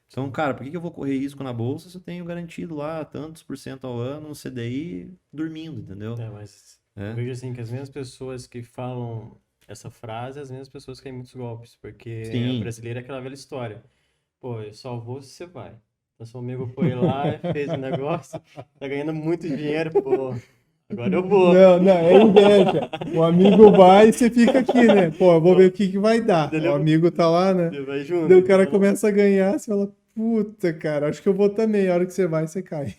Então, cara, por que eu vou correr risco na bolsa se eu tenho garantido lá tantos por cento ao ano no CDI dormindo, entendeu? Mas É. eu vejo assim que as mesmas pessoas que falam essa frase, as mesmas pessoas caem em muitos golpes, porque Sim. a brasileira é aquela velha história. Pô, eu só vou se você vai. Então, seu amigo foi lá, fez um negócio, tá ganhando muito dinheiro, pô, agora eu vou. Não, é inveja. O amigo vai e você fica aqui, né? Pô, eu vou ver o que vai dar. Ele- O amigo tá lá, né? Você vai junto. Daí o cara então, começa a ganhar, você fala, puta, cara, acho que eu vou também. A hora que você vai, você cai.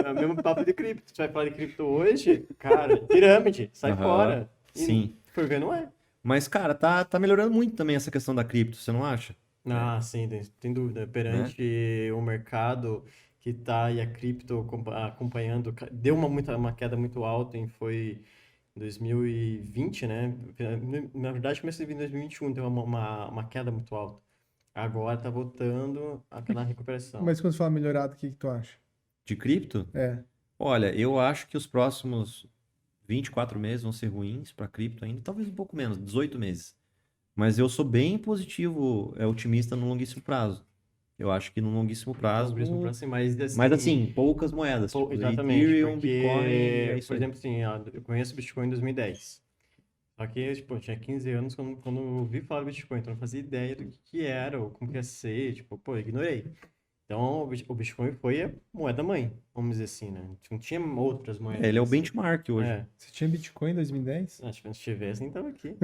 a mesmo papo de cripto. Você vai falar de cripto hoje, cara, pirâmide, sai Aham, fora. E sim. por ver, não é. Mas, cara, tá melhorando muito também essa questão da cripto, você não acha? Ah, sim, tem dúvida. Perante o mercado que tá e a cripto acompanhando, deu uma queda muito alta em foi 2020, né? Na verdade, começou em 2021, deu uma queda muito alta. Agora tá voltando aquela recuperação. Mas quando você fala melhorado, o que tu acha? De cripto? É. Olha, eu acho que os próximos 24 meses vão ser ruins para cripto ainda, talvez um pouco menos, 18 meses. Mas eu sou bem positivo, otimista no longuíssimo prazo. Eu acho que no longuíssimo prazo. Mas assim, poucas moedas. Tipo, Exatamente, Ethereum, porque, Bitcoin, é isso por aí. exemplo, assim, eu conheço o Bitcoin em 2010. Só que, tipo, eu tinha 15 anos quando eu ouvi falar do Bitcoin, então eu não fazia ideia do que era, ou como que ia ser, tipo, pô, eu ignorei. Então, o Bitcoin foi a moeda mãe, vamos dizer assim, né? Não tinha outras moedas. Ele é o assim. benchmark hoje. É. Você tinha Bitcoin em 2010? Acho que se tivesse, nem tava aqui.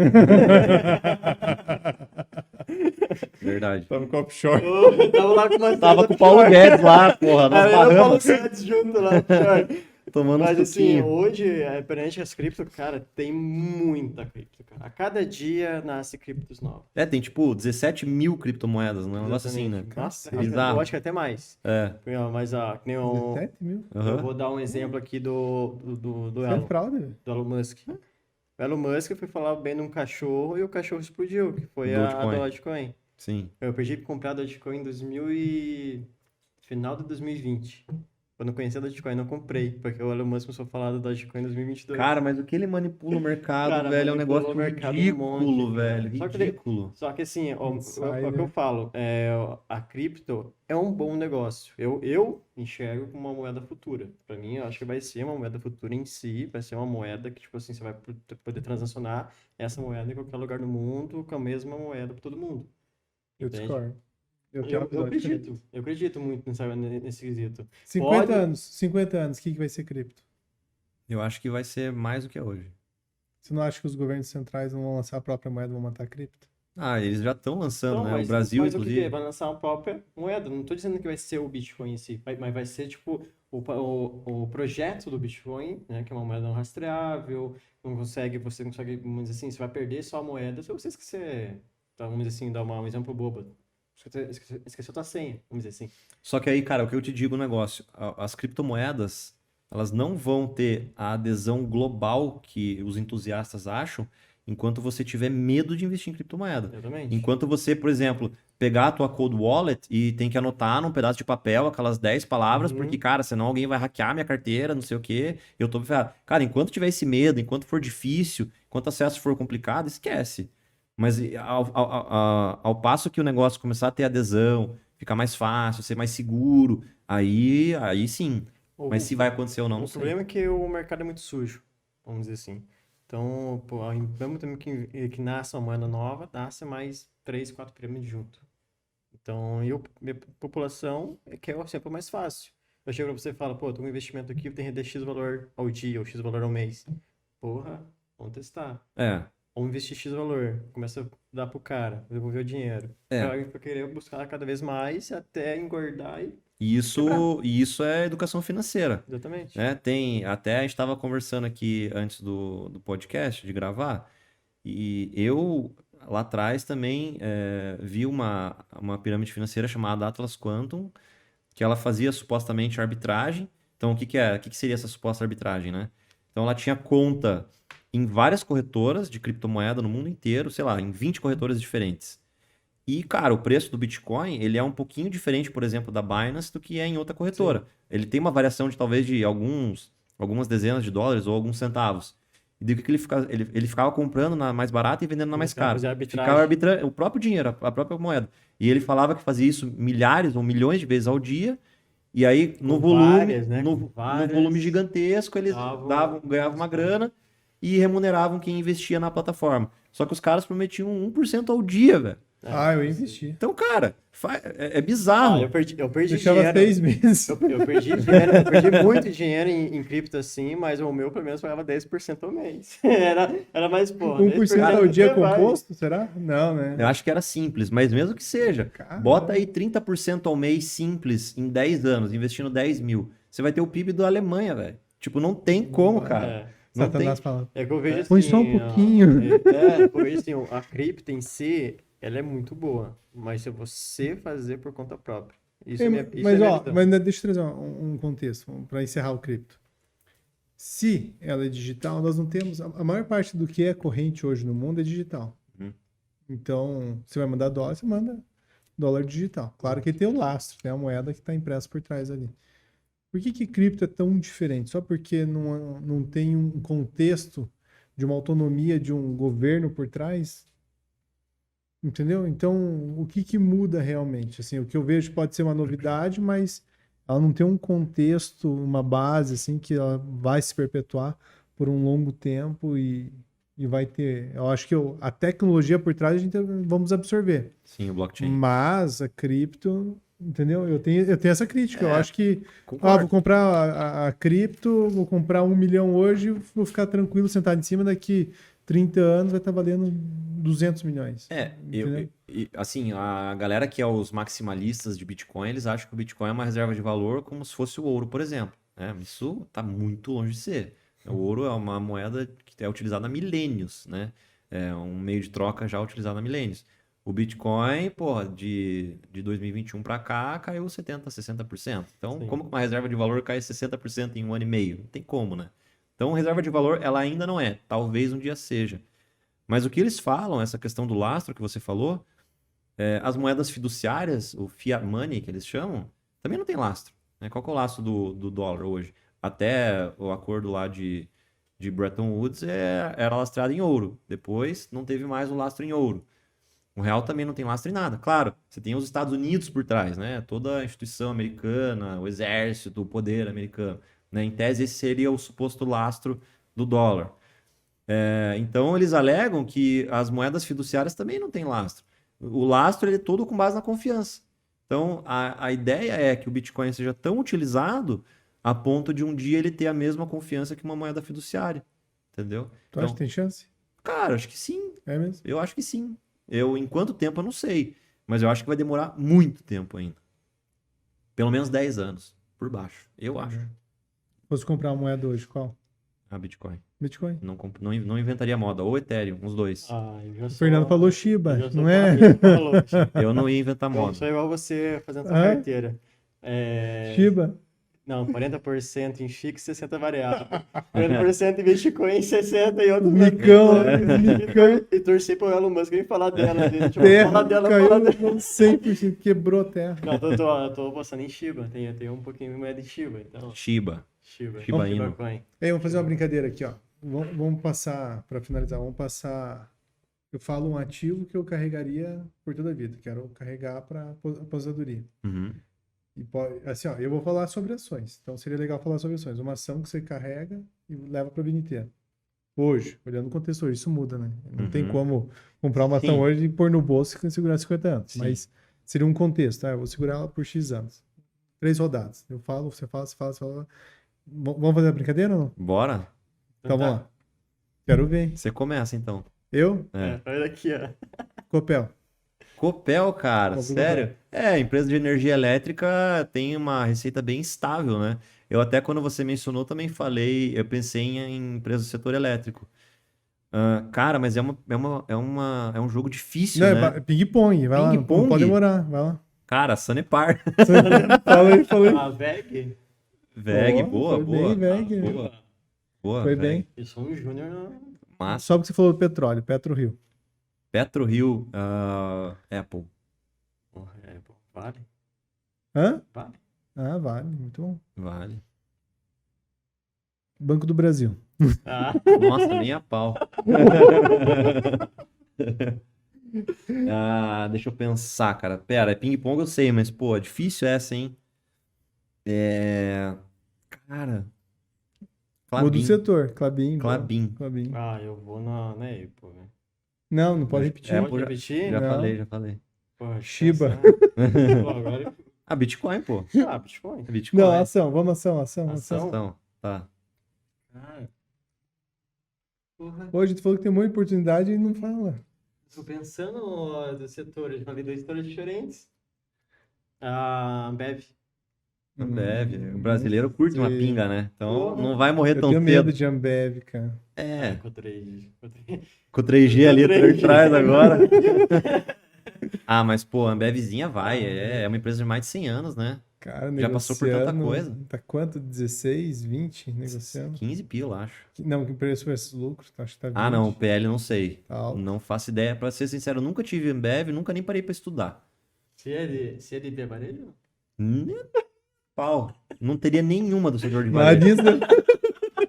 Verdade. Tava com offshore. Eu tava lá com uma Tava com o Paulo Guedes lá, porra, nas Eu Paulo Bahamas, Guedes junto lá, offshore. tomando Mas um assim, suquinho. hoje, perante as cripto, cara, tem muita cripto, cara. A cada dia nasce criptos novos. Tem tipo 17 mil criptomoedas, um negócio assim, né? Exatamente. Nossa, Bizarro. eu acho que até mais. É. Mas, que nem o... 17 mil? Eu Aham. vou dar um exemplo aqui do Isso é Elon, fraude, velho. do Elon Musk. O Elon Musk foi falar bem de um cachorro e o cachorro explodiu, que foi a Dogecoin. Dogecoin. Sim. Eu perdi pra comprar a Dogecoin em final de 2020. Quando eu conheci a Dogecoin, eu não comprei, porque o Elon Musk começou a falar da Dogecoin em 2022. Cara, mas o que ele manipula o mercado, Cara, velho, é um manipulou negócio o mercado um ridículo, monte, cara. velho. Só que, Ridículo. só que assim, ó, o que eu Insider. falo, a cripto é um bom negócio. Eu enxergo como uma moeda futura. Para mim, eu acho que vai ser uma moeda futura em si, vai ser uma moeda que, tipo assim, você vai poder transacionar essa moeda em qualquer lugar do mundo com a mesma moeda para todo mundo. Eu Entende? discordo. Eu tenho uma Eu visão diferente. acredito muito nesse quesito. 50 anos, 50 anos, o que vai ser cripto? Eu acho que vai ser mais do que é hoje. Você não acha que os governos centrais não vão lançar a própria moeda, vão matar a cripto? Ah, eles já estão lançando, Não, né? O mas, Brasil, mas o que que é? inclusive. Vai lançar uma própria moeda. Não estou dizendo que vai ser o Bitcoin em si, mas vai ser tipo o projeto do Bitcoin, né? Que é uma moeda não rastreável, você não consegue, vamos dizer assim, você vai perder só a moeda se você esquecer, tá, vamos dizer assim, dar um exemplo bobo. Esqueceu tua senha, vamos dizer assim. Só que aí, cara, o que eu te digo o negócio, as criptomoedas, elas não vão ter a adesão global que os entusiastas acham enquanto você tiver medo de investir em criptomoeda. Exatamente. Enquanto você, por exemplo, pegar a tua cold wallet e tem que anotar num pedaço de papel aquelas 10 palavras, porque, cara, senão alguém vai hackear minha carteira, não sei o quê, eu tô ferrado. Cara, enquanto tiver esse medo, enquanto for difícil, enquanto o acesso for complicado, esquece. Mas ao passo que o negócio começar a ter adesão, ficar mais fácil, ser mais seguro, aí sim. Mas se vai acontecer ou não, não O sei. problema é que o mercado é muito sujo, vamos dizer assim. Então, pô, ao mesmo tempo que nasce uma moeda nova, nasce mais 3, 4 pirâmides junto. Então, minha população quer sempre o mais fácil. Eu chego pra você e falo, pô, tô com um investimento aqui, eu tenho que render X valor ao dia ou X valor ao mês. Porra, vamos testar. É, Vamos investir X valor. Começa a dar pro cara, devolver o dinheiro. O é. cara vai querer buscar cada vez mais até engordar e E quebrar. isso é educação financeira, Exatamente. né? Tem, até a gente estava conversando aqui antes do podcast, de gravar, e eu lá atrás também vi uma pirâmide financeira chamada Atlas Quantum, que ela fazia supostamente arbitragem. Então, o que seria essa suposta arbitragem, né? Então, ela tinha conta em várias corretoras de criptomoeda no mundo inteiro, sei lá, em 20 corretoras diferentes. E, cara, o preço do Bitcoin, ele é um pouquinho diferente, por exemplo, da Binance do que é em outra corretora. Ele tem uma variação de talvez de algumas dezenas de dólares ou alguns centavos. E do que ele ficava comprando na mais barata e vendendo na mais Começava a cara. fazer arbitragem. Ficava arbitrando o próprio dinheiro, a própria moeda. E ele falava que fazia isso milhares ou milhões de vezes ao dia. E aí, no Com volume, várias, né? Com no várias, volume gigantesco, eles ganhavam uma grana e remuneravam quem investia na plataforma. Só que os caras prometiam 1% ao dia, velho. Eu investi. Então, cara, é bizarro. Eu perdi Deixava dinheiro. 6 meses. Eu perdi dinheiro, eu perdi muito dinheiro em cripto assim, mas o meu pelo menos pagava 10% ao mês. Era mais, porra, 1% ao 10% dia vai. composto, será? Não, né? Eu acho que era simples, mas mesmo que seja, Caramba. bota aí 30% ao mês simples em 10 anos, investindo 10 mil. Você vai ter o PIB da Alemanha, velho. Tipo, não tem como, cara. Não tem. Satanás falando. É que eu vejo assim. Põe só um pouquinho. Eu vejo assim, a cripto em si, ela é muito boa, mas se você fazer por conta própria. Isso é minha Mas, minha ó, visão. mas deixa eu trazer um contexto para encerrar o cripto. Se ela é digital, nós não temos. A maior parte do que é corrente hoje no mundo é digital. Uhum. Então, você vai mandar dólar, você manda dólar digital. Claro que tem o lastro, tem a moeda que está impressa por trás ali. Por que cripto é tão diferente? Só porque não tem um contexto de uma autonomia de um governo por trás? Entendeu? Então, o que muda realmente? Assim, o que eu vejo pode ser uma novidade, mas ela não tem um contexto, uma base, assim, que ela vai se perpetuar por um longo tempo e vai ter... Eu acho que a tecnologia por trás a gente vamos absorver. Sim, o blockchain. Mas a cripto, entendeu? Eu tenho essa crítica. Eu acho que Concordo. vou comprar a cripto, vou comprar 1 milhão hoje, vou ficar tranquilo, sentado em cima, daqui 30 anos vai estar valendo 200 milhões. Entendeu? Assim, a galera que é os maximalistas de Bitcoin, eles acham que o Bitcoin é uma reserva de valor como se fosse o ouro, por exemplo, né? Isso está muito longe de ser. O ouro é uma moeda que é utilizada há milênios, né? É um meio de troca já utilizado há milênios. O Bitcoin, porra, de 2021 para cá, caiu 70%, 60%. Então, Sim. como que uma reserva de valor cai 60% em um ano e meio? Não tem como, né? Então, reserva de valor, ela ainda não é. Talvez um dia seja. Mas o que eles falam, essa questão do lastro que você falou, as moedas fiduciárias, o fiat money que eles chamam, também não tem lastro. né? Qual que é o lastro do dólar hoje? Até o acordo lá de Bretton Woods era lastreado em ouro. Depois não teve mais o lastro em ouro. O real também não tem lastro em nada. Claro, você tem os Estados Unidos por trás, né? Toda a instituição americana, o exército, o poder americano, né? Em tese, esse seria o suposto lastro do dólar. Então, eles alegam que as moedas fiduciárias também não têm lastro. O lastro ele é todo com base na confiança. Então, a ideia é que o Bitcoin seja tão utilizado a ponto de um dia ele ter a mesma confiança que uma moeda fiduciária. Entendeu? Tu acha que tem chance? Cara, acho que sim. É mesmo? Eu acho que sim. Em quanto tempo eu não sei. Mas eu acho que vai demorar muito tempo ainda. Pelo menos 10 anos. Por baixo. Eu acho. Se fosse comprar uma moeda hoje, qual? A Bitcoin. Bitcoin. Não inventaria moda. Ou Ethereum, os dois. Eu já O sou... Fernando falou Shiba, eu já sou não é? parente, falou. Eu não ia inventar Eu moda. sou igual você fazendo sua Ah? carteira. Shiba. Não, 40% em Chico e 60% variável. 40% em Bitcoin, 60% em outros Micão, mercados. E torci pro Elon Musk vir falar dela. Deixa eu Terra falar dela, caiu falar dela. 100%, quebrou a terra. Não, tô apostando em Shiba. Tem um pouquinho de moeda de Shiba, então. Shiba. Shiba Inu. Coin. Ei, vamos fazer uma brincadeira aqui, ó. Vamos passar, para finalizar, vamos passar. Eu falo um ativo que eu carregaria por toda a vida. Quero carregar para aposentadoria. Uhum. E assim, ó, eu vou falar sobre ações. Então seria legal falar sobre ações. Uma ação que você carrega e leva para a vida inteira. Hoje, olhando o contexto hoje, isso muda, né? Não tem como comprar uma ação Sim. hoje e pôr no bolso e segurar 50 anos. Sim. Mas seria um contexto, tá? Eu vou segurar ela por X anos. 3 rodadas. Eu falo, você fala, você fala, você fala. Vamos fazer a brincadeira ou não? Bora? Então vamos lá. Quero ver. Você começa, então. Eu? Olha aqui, ó. Copel. Copel, cara, Compre sério? A empresa de energia elétrica tem uma receita bem estável, né? Eu até quando você mencionou também falei, eu pensei em empresa do setor elétrico. Cara, mas é um jogo difícil, Não, né? é ping-pong, vai lá. Não Ping-pong? pode demorar, vai lá. Cara, Sanepar. Fala aí. A VEG. VEG, boa, foi boa. bem, VEG. Boa. Boa, Foi VEG. bem. Eu sou um júnior. Massa. Só porque você falou do petróleo, PetroRio. PetroRio, Apple. Porra, bom. Vale? Hã? Vale. Ah, vale, muito bom. Vale. Banco do Brasil. Nossa, nem a pau. Deixa eu pensar, cara. Pera, ping-pong eu sei, mas, pô, é difícil essa, hein? Cara. Ou do Klabin. setor, Klabin. Klabin. Klabin. Eu vou na Apple, velho. Não pode repetir. Apple Pode repetir? Já Não. falei. Porra, Shiba. Pô, agora... Bitcoin, pô. Bitcoin. É Bitcoin. Não, ação, vamos ação. Ação. Então, tá. Cara. Porra. Hoje tu falou que tem muita oportunidade e não fala. Tô pensando dos setores. Falei dois setores diferentes. A Ambev. Ambev. O brasileiro curte uma sei. pinga, né? Então Porra. não vai morrer Eu tão tenho cedo. medo de Ambev, cara. Com 3G. Com o 3G ali Com 3G. atrás agora. Mas pô, a Ambevzinha vai. É uma empresa de mais de 100 anos, né? Cara, Já passou por tanta negociando, coisa. Tá quanto? 16, 20 negociando? 15 pila, acho. Não, que preço versus lucro? Acho que tá 20. Não, PL não sei. Tá alto. Não faço ideia. Pra ser sincero, eu nunca tive Ambev, nunca nem parei pra estudar. Se é de aparelho? Nem pau. Não teria nenhuma do setor de varejo. Marisa.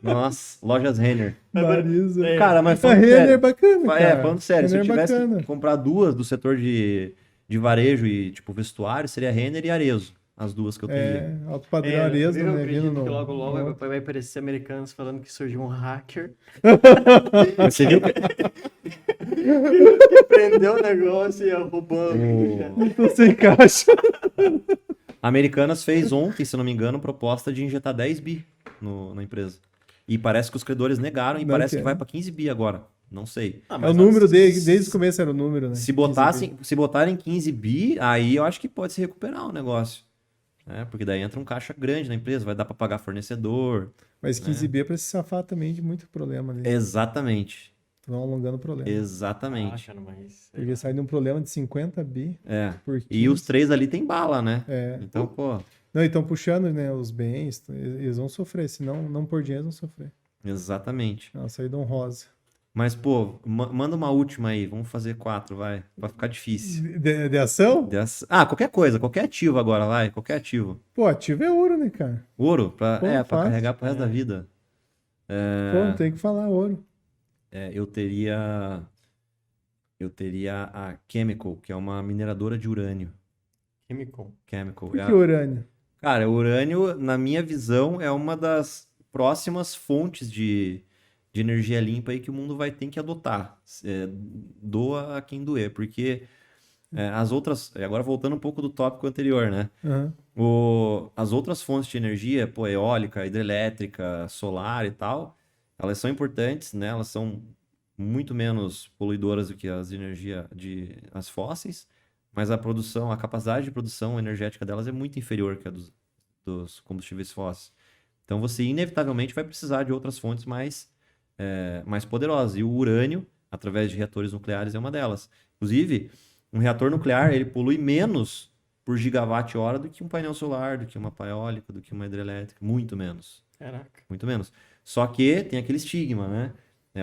Nossa, lojas Renner. Marisa. Cara, mas A falando Renner é sério. bacana, cara. Falando sério, se eu Renner é tivesse bacana. que comprar duas do setor de varejo e, tipo, vestuário, seria Renner e Arezo. As duas que eu teria. Alto padrão Arezzo, eu né? acredito Vindo no... que logo vai aparecer americanos falando que surgiu um hacker Você viu que... que prendeu o negócio e roubou. Tô sem caixa. A Americanas fez ontem, se não me engano, proposta de injetar 10 bi na empresa. E parece que os credores negaram e Não parece quer. que vai para 15 bi agora. Não sei. É o número desde o começo era o número, né? Se botarem 15 bi, aí eu acho que pode se recuperar o negócio. Porque daí entra um caixa grande na empresa, vai dar para pagar fornecedor. Mas 15 bi é pra se safar também de muito problema. Né? Exatamente. Vão alongando o problema. Exatamente. Porque sai de um problema de 50 bi por 15. E os três ali tem bala, né? Então, pô... Não, e estão puxando, né, os bens, eles vão sofrer, se não por dinheiro, eles vão sofrer. Exatamente. É uma saída honrosa. Mas, pô, manda uma última aí. Vamos fazer 4, vai. Vai ficar difícil. De ação? Ah, qualquer coisa, qualquer ativo agora, vai. Qualquer ativo. Pô, ativo é ouro, né, cara? Ouro, Pô, pra fácil. carregar pro resto da vida. Pô, não tem que falar ouro. Eu teria a Chemical, que é uma mineradora de urânio. Chemical. Chemical. Por que urânio? Cara, o urânio, na minha visão, é uma das próximas fontes de energia limpa aí que o mundo vai ter que adotar. Doa a quem doer, porque as outras. Agora voltando um pouco do tópico anterior, né? Aham. As outras fontes de energia, pô, eólica, hidrelétrica, solar e tal, elas são importantes, né? Elas são muito menos poluidoras do que as de energia as fósseis, mas a capacidade de produção energética delas é muito inferior que a dos combustíveis fósseis. Então você inevitavelmente vai precisar de outras fontes mais poderosas. E o urânio, através de reatores nucleares, é uma delas. Inclusive, um reator nuclear ele polui menos por gigawatt-hora do que um painel solar, do que uma eólica, do que uma hidrelétrica. Muito menos. Caraca. Muito menos. Só que tem aquele estigma, né?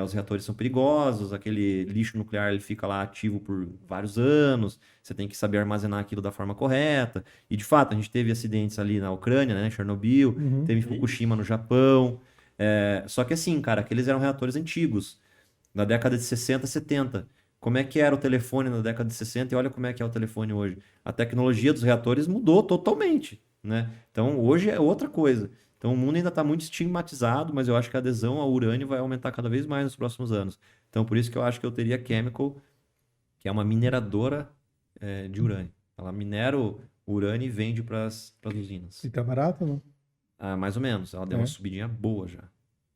Os reatores são perigosos, aquele lixo nuclear ele fica lá ativo por vários anos, você tem que saber armazenar aquilo da forma correta. E de fato, a gente teve acidentes ali na Ucrânia, né? Chernobyl, Uhum. teve Fukushima no Japão. Só que assim, cara, aqueles eram reatores antigos, da década de 60, 70. Como é que era o telefone na década de 60 e olha como é que é o telefone hoje. A tecnologia dos reatores mudou totalmente, né? Então hoje é outra coisa. Então o mundo ainda está muito estigmatizado, mas eu acho que a adesão ao urânio vai aumentar cada vez mais nos próximos anos. Então por isso que eu acho que eu teria a Chemical, que é uma mineradora de urânio. Ela minera o urânio e vende para as usinas. E tá barato ou não? Mais ou menos. Ela deu uma subidinha boa já.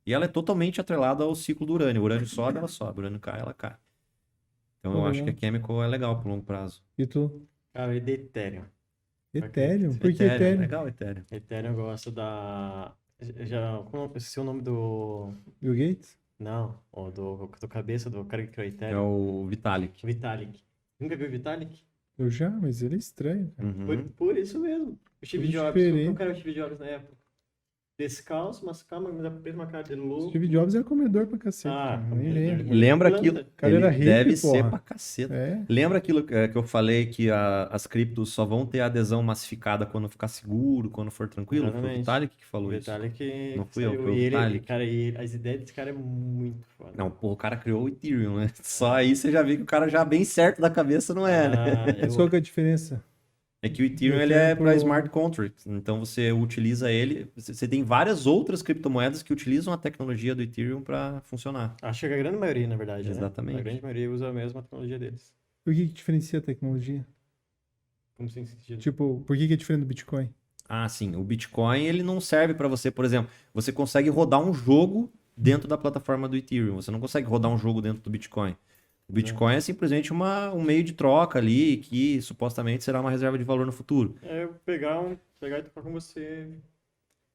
E ela é totalmente atrelada ao ciclo do urânio. O urânio sobe, ela sobe. O urânio cai, ela cai. Então eu acho que a Chemical é legal pro longo prazo. E tu? Cara, e de Ethereum. Ethereum? Por que Ethereum, Ethereum? legal, Ethereum. Ethereum eu gosto da... Como eu esqueci o nome do... Bill Gates? Não, do cabeça do cara que criou É Ethereum. o Vitalik. Vitalik. Nunca viu o Vitalik? Eu já, mas ele é estranho, cara. Uhum. Por isso mesmo. O Steve Tudo Jobs. diferente. Como era o Steve Jobs na época? Descalço, mas calma, mas a mesma cara dele louco. Steve Jobs era comedor pra cacete, Ah, cara. Nem lembro. Lembra Planta. aquilo? O cara Ele era hippie, deve ser porra. pra caceta. É. Lembra aquilo que eu falei que as criptos só vão ter adesão massificada quando ficar seguro, quando for tranquilo? Foi o Exatamente. Vitalik que O falou isso. Vitalik Não fui eu, saiu. foi o E ele, Vitalik. cara, e as ideias desse cara é muito foda. Não, porra, o cara criou o Ethereum, né? Só aí você já vê que o cara já bem certo da cabeça não é, né? Mas qual que é a diferença? É que o Ethereum Eu ele quero é para pro- smart contracts, então você utiliza ele. Você tem várias outras criptomoedas que utilizam a tecnologia do Ethereum para funcionar. Acho que a grande maioria, na verdade, né? Exatamente. A grande maioria usa a mesma tecnologia deles. Por que diferencia a tecnologia? Como sem sentido. Tipo, por que é diferente do Bitcoin? Ah, sim. O Bitcoin ele não serve para você, por exemplo, você consegue rodar um jogo dentro da plataforma do Ethereum. Você não consegue rodar um jogo dentro do Bitcoin. O Bitcoin é simplesmente um meio de troca ali que supostamente será uma reserva de valor no futuro. É pegar e trocar com você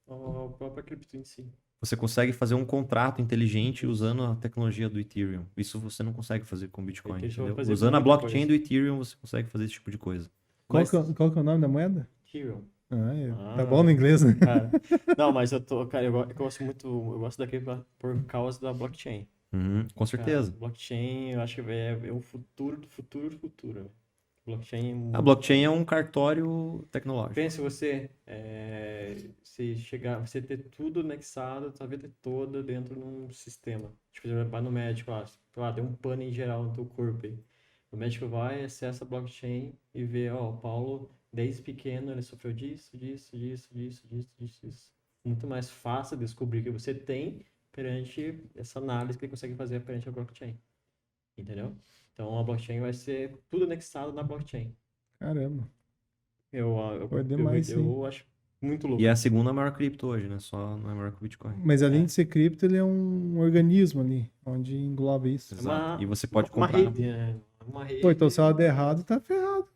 a própria cripto em si. Você consegue fazer um contrato inteligente usando a tecnologia do Ethereum. Isso você não consegue fazer com o Bitcoin, Deixa eu entendeu? fazer Usando a muita blockchain coisa. do Ethereum, você consegue fazer esse tipo de coisa. Mas- Qual que é o nome da moeda? Ethereum. Tá Ah. bom no inglês, né? Cara, não, mas eu gosto muito, eu gosto da cripto por causa da blockchain. Uhum, com certeza. Cara, blockchain, eu acho que é o futuro do futuro do futuro. Né? Blockchain é muito... A blockchain é um cartório tecnológico. Pense você, você ter tudo anexado, sua vida toda dentro de um sistema. Tipo, você vai no médico, sei lá, deu um pane em geral no teu corpo aí. O médico vai, acessa a blockchain e vê, ó, o Paulo, desde pequeno, ele sofreu disso. Muito mais fácil descobrir o que você tem perante essa análise que ele consegue fazer perante a blockchain. Entendeu? Então, a blockchain vai ser tudo anexado na blockchain. Caramba. Eu Pô, é demais, eu acho muito louco. E é a segunda maior cripto hoje, né? Só não é maior que o Bitcoin. Mas além de ser cripto, ele é um organismo ali, onde engloba isso. Exato. E você pode uma comprar. rede, né? Uma rede. Pô, então se ela der errado, tá ferrado.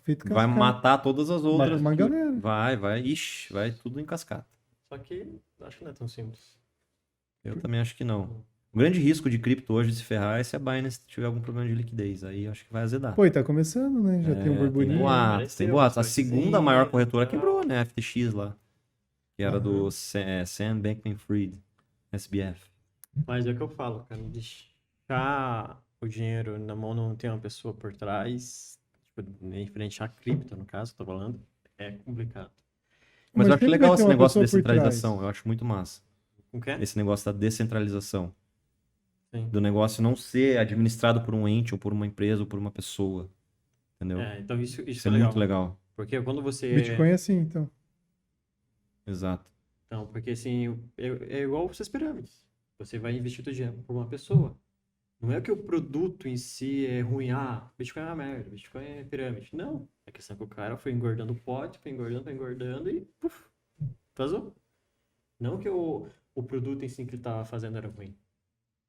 Feito Vai cascata. matar todas as outras. Mata uma galera. Vai. Ixi, vai tudo em cascata. Só que acho que não é tão simples. Eu também acho que não. O grande risco de cripto hoje de se ferrar é se a Binance tiver algum problema de liquidez. Aí eu acho que vai azedar. Pô, e tá começando, né? Já tem um Tem burburinho. boatos, Pareceu, tem boatos. A mas vai ser segunda assim, maior corretora tal. quebrou, né? A FTX lá. Que era do Aham. Sam Bankman-Fried, SBF. Mas é o que eu falo, cara. deixar o dinheiro na mão não tem uma pessoa por trás, tipo, em frente à cripto, no caso, tô falando, é complicado. Mas eu acho sempre legal vai ter esse uma negócio de pessoa por trás. descentralização. Eu acho muito massa. O quê? Esse negócio da descentralização. Sim. Do negócio não ser administrado por um ente, ou por uma empresa, ou por uma pessoa. Entendeu? Então isso Isso é é legal. muito legal. Porque quando você... Bitcoin é assim, então. Exato. Então, porque assim, é igual essas pirâmides. Você vai investir o dinheiro por uma pessoa. Não é que o produto em si é ruim. Bitcoin é uma merda, Bitcoin é pirâmide. Não. É questão que o cara foi engordando o pote, foi engordando e puf, vazou. Não que o produto em si que ele estava fazendo era ruim.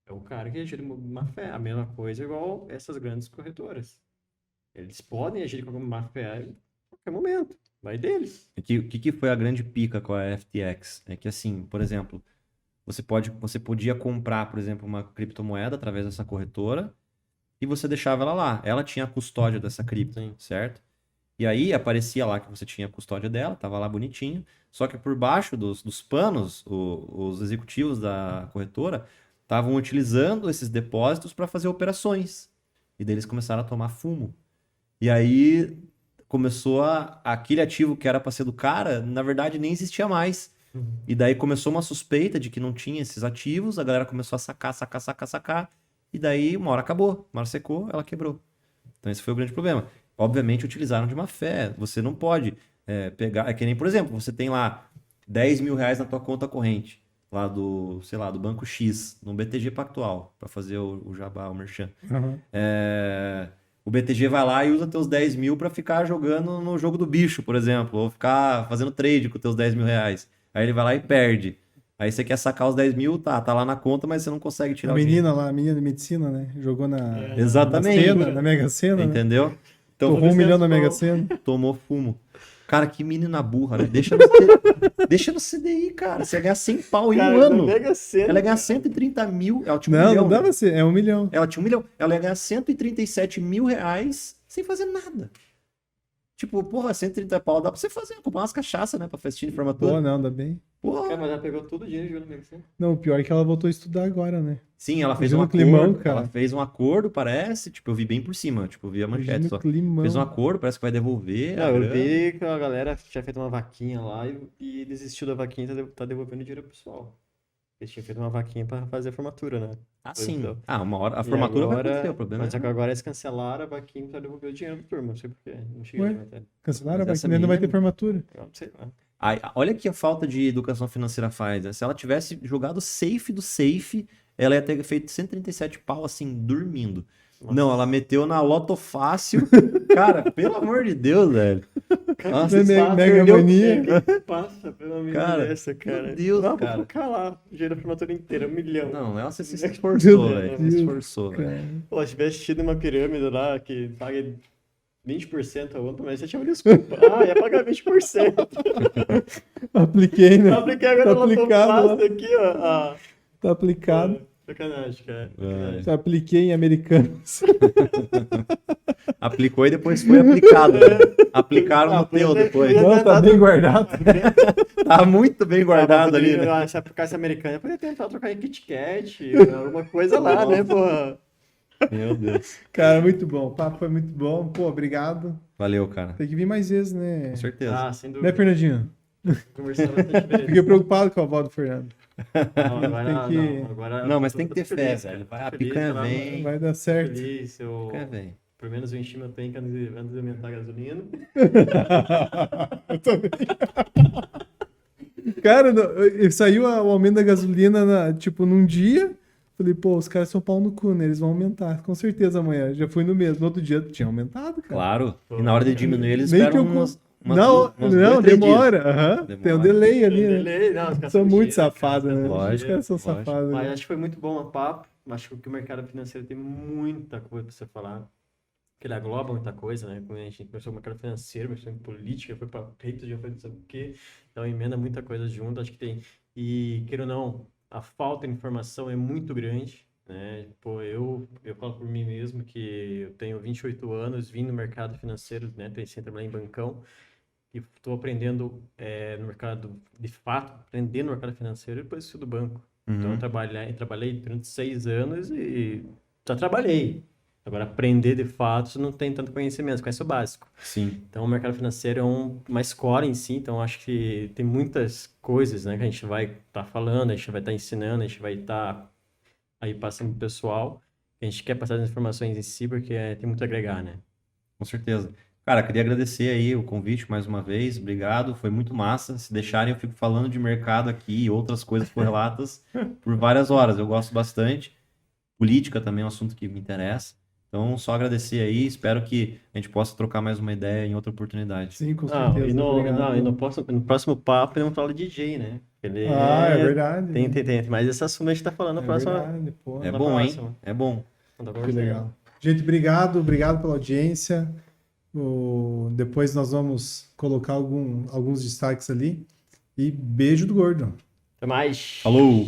É o cara que agiu de má fé. A mesma coisa igual essas grandes corretoras. Eles podem agir com má fé em qualquer momento. Vai deles. O que foi a grande pica com a FTX? É que assim, por exemplo, você podia comprar, por exemplo, uma criptomoeda através dessa corretora e você deixava ela lá. Ela tinha a custódia dessa cripto, Sim. certo? E aí aparecia lá que você tinha a custódia dela, tava lá bonitinho. Só que por baixo dos panos, os executivos da corretora estavam utilizando esses depósitos para fazer operações. E daí eles começaram a tomar fumo. E aí começou aquele ativo que era para ser do cara, na verdade nem existia mais. E daí começou uma suspeita de que não tinha esses ativos, a galera começou a sacar. E daí uma hora acabou, uma hora secou, ela quebrou. Então esse foi o grande problema. Obviamente utilizaram de má fé. Você não pode pegar. É que nem, por exemplo, você tem lá 10 mil reais na tua conta corrente, lá do, sei lá, do Banco X, no BTG Pactual, para fazer o jabá, o merchan. Uhum. O BTG vai lá e usa teus 10 mil para ficar jogando no jogo do bicho, por exemplo, ou ficar fazendo trade com teus 10 mil reais. Aí ele vai lá e perde. Aí você quer sacar os 10 mil, tá lá na conta, mas você não consegue tirar A o dinheiro. menina lá, a menina de medicina, né? Jogou na Exatamente. Sena, na Mega Sena, né? Entendeu? Então, Torrou 1 milhão na Mega Sena. tomou fumo. Cara, que menina burra, né? Deixa no CDI, cara. Você ia ganhar 100 pau em um ano. Ela ia ganhar 130 mil. Ela tinha 1 milhão. Não dava ser, é 1 milhão. Ela tinha 1 milhão. Ela ia ganhar 137 mil reais sem fazer nada. Tipo, porra, 130 pau dá pra você fazer, comprar umas cachaças, né? Pra festinha de formatura. Pô, não, dá bem. Porra. Mas ela pegou todo o dinheiro e jogou no Mega Sena. Não, o pior é que ela voltou a estudar agora, né? Sim, ela fez Imagina um o climão, acordo. cara. Ela fez um acordo, parece. Tipo, eu vi bem por cima. Tipo, eu vi a manchete Imagina só. o climão. Fez um acordo, parece que vai devolver. a Não, eu grana. vi que a galera tinha feito uma vaquinha lá e desistiu da vaquinha e tá devolvendo dinheiro pro pessoal. Eles tinham feito uma vaquinha pra fazer a formatura, né? Ah, sim. Então, Uma hora. A e formatura vai agora- acontecer, o problema Mas é. só que agora eles cancelaram a vaquinha pra devolver o dinheiro pro turma. Não sei porquê. Não cheguei Ué? na matéria. Cancelaram, Mas essa ainda não vai ter menina- formatura. Eu não sei lá. Aí, olha que a falta de educação financeira faz, né? Se ela tivesse jogado safe do safe, ela ia ter feito 137 pau assim, dormindo. Nossa. Não, ela meteu na Loto Fácil. Cara, pelo amor de Deus, velho. Nossa, Mega perdeu- Mania. Passa pela minha Cara, dessa, cara. meu Deus, Não, cara. Vou colocar lá. O dinheiro da formatura inteira, 1 milhão. Não, ela se Meu esforçou, Deus. velho. Se esforçou, velho. Cara. Pô, se tivesse tido uma pirâmide lá que paga 20% ao ano, mas você tinha uma desculpa. Ia pagar 20%. Apliquei, né? Apliquei agora Tá ela aplicado lá. aqui, ó. Tá aplicado. Sacanagem, cara. É. Já apliquei em Americanas. Aplicou e depois foi aplicado. Né? Aplicaram no teu depois. Não, tá bem guardado. Tá muito bem guardado ali, né? Se aplicasse americana, eu poderia tentar trocar em Kit Kat, alguma coisa lá, né, porra? Meu Deus. Cara, muito bom. O papo foi muito bom. Pô, obrigado. Valeu, cara. Tem que vir mais vezes, né? Com certeza. Sem Né, dúvida. Fernandinho? Conversando bastante vezes. Fiquei preocupado com a avó do Fernando. Não, agora, Tem que- agora Não, mas tô- tem que tô ter fé, feliz, velho. cara. Vai, a Tô feliz, picanha lá, vem. Vai dar certo. Feliz, Picanha vem. pelo menos eu enchi meu tanque antes de aumentar a gasolina. Eu também. Cara, saiu o aumento da gasolina, tipo, num dia. Falei, pô, os caras são pau no cu, né? Eles vão aumentar, com certeza amanhã. Já fui no mesmo. No outro dia tinha aumentado, cara. Claro. E na hora de diminuir, eles Nem esperam preocupa. umas Não, duas, não, 3 dias. demora. Aham. Demora. Tem um delay ali, né? Delay, não, os caras São muito ligeiros, safados, cara, né? são Os Lógico, caras são lógico. safados. Mas né? acho que foi muito bom o papo. Acho que o mercado financeiro tem muita coisa para você falar. Que ele agloba muita coisa, né? Quando a gente começou com o mercado financeiro, começou em política, foi para cripto, já foi não sei o quê. Então emenda muita coisa junto. Acho que tem. E, queira ou não, a falta de informação é muito grande. Né? Pô, eu falo por mim mesmo que eu tenho 28 anos, vim no mercado financeiro, né? Sem trabalhar em bancão. E estou aprendendo no mercado, de fato, aprendendo no mercado financeiro depois do banco. Então, eu Uhum. trabalhei durante 6 anos e já trabalhei. Agora, aprender de fato, não tem tanto conhecimento, conhece o básico. Sim. Então, o mercado financeiro é uma escola em si, então acho que tem muitas coisas, né, que a gente vai estar falando, a gente vai estar ensinando, a gente vai estar aí passando pro pessoal. A gente quer passar as informações em si, porque tem muito a agregar, né? Com certeza. Cara, queria agradecer aí o convite mais uma vez. Obrigado, foi muito massa. Se deixarem, eu fico falando de mercado aqui e outras coisas correlatas por várias horas. Eu gosto bastante. Política também é um assunto que me interessa. Então, só agradecer aí. Espero que a gente possa trocar mais uma ideia em outra oportunidade. Sim, com Ah, certeza. Obrigado. e no próximo papo, ele não fala de DJ, né? Ele É verdade. tem mais esse assunto a gente tá falando É verdade, pô. É na bom, hein? próxima. É bom. Tá Que conversando. legal. Gente, obrigado pela audiência. Depois nós vamos colocar alguns destaques ali. E beijo do gordo. Até mais. Falou!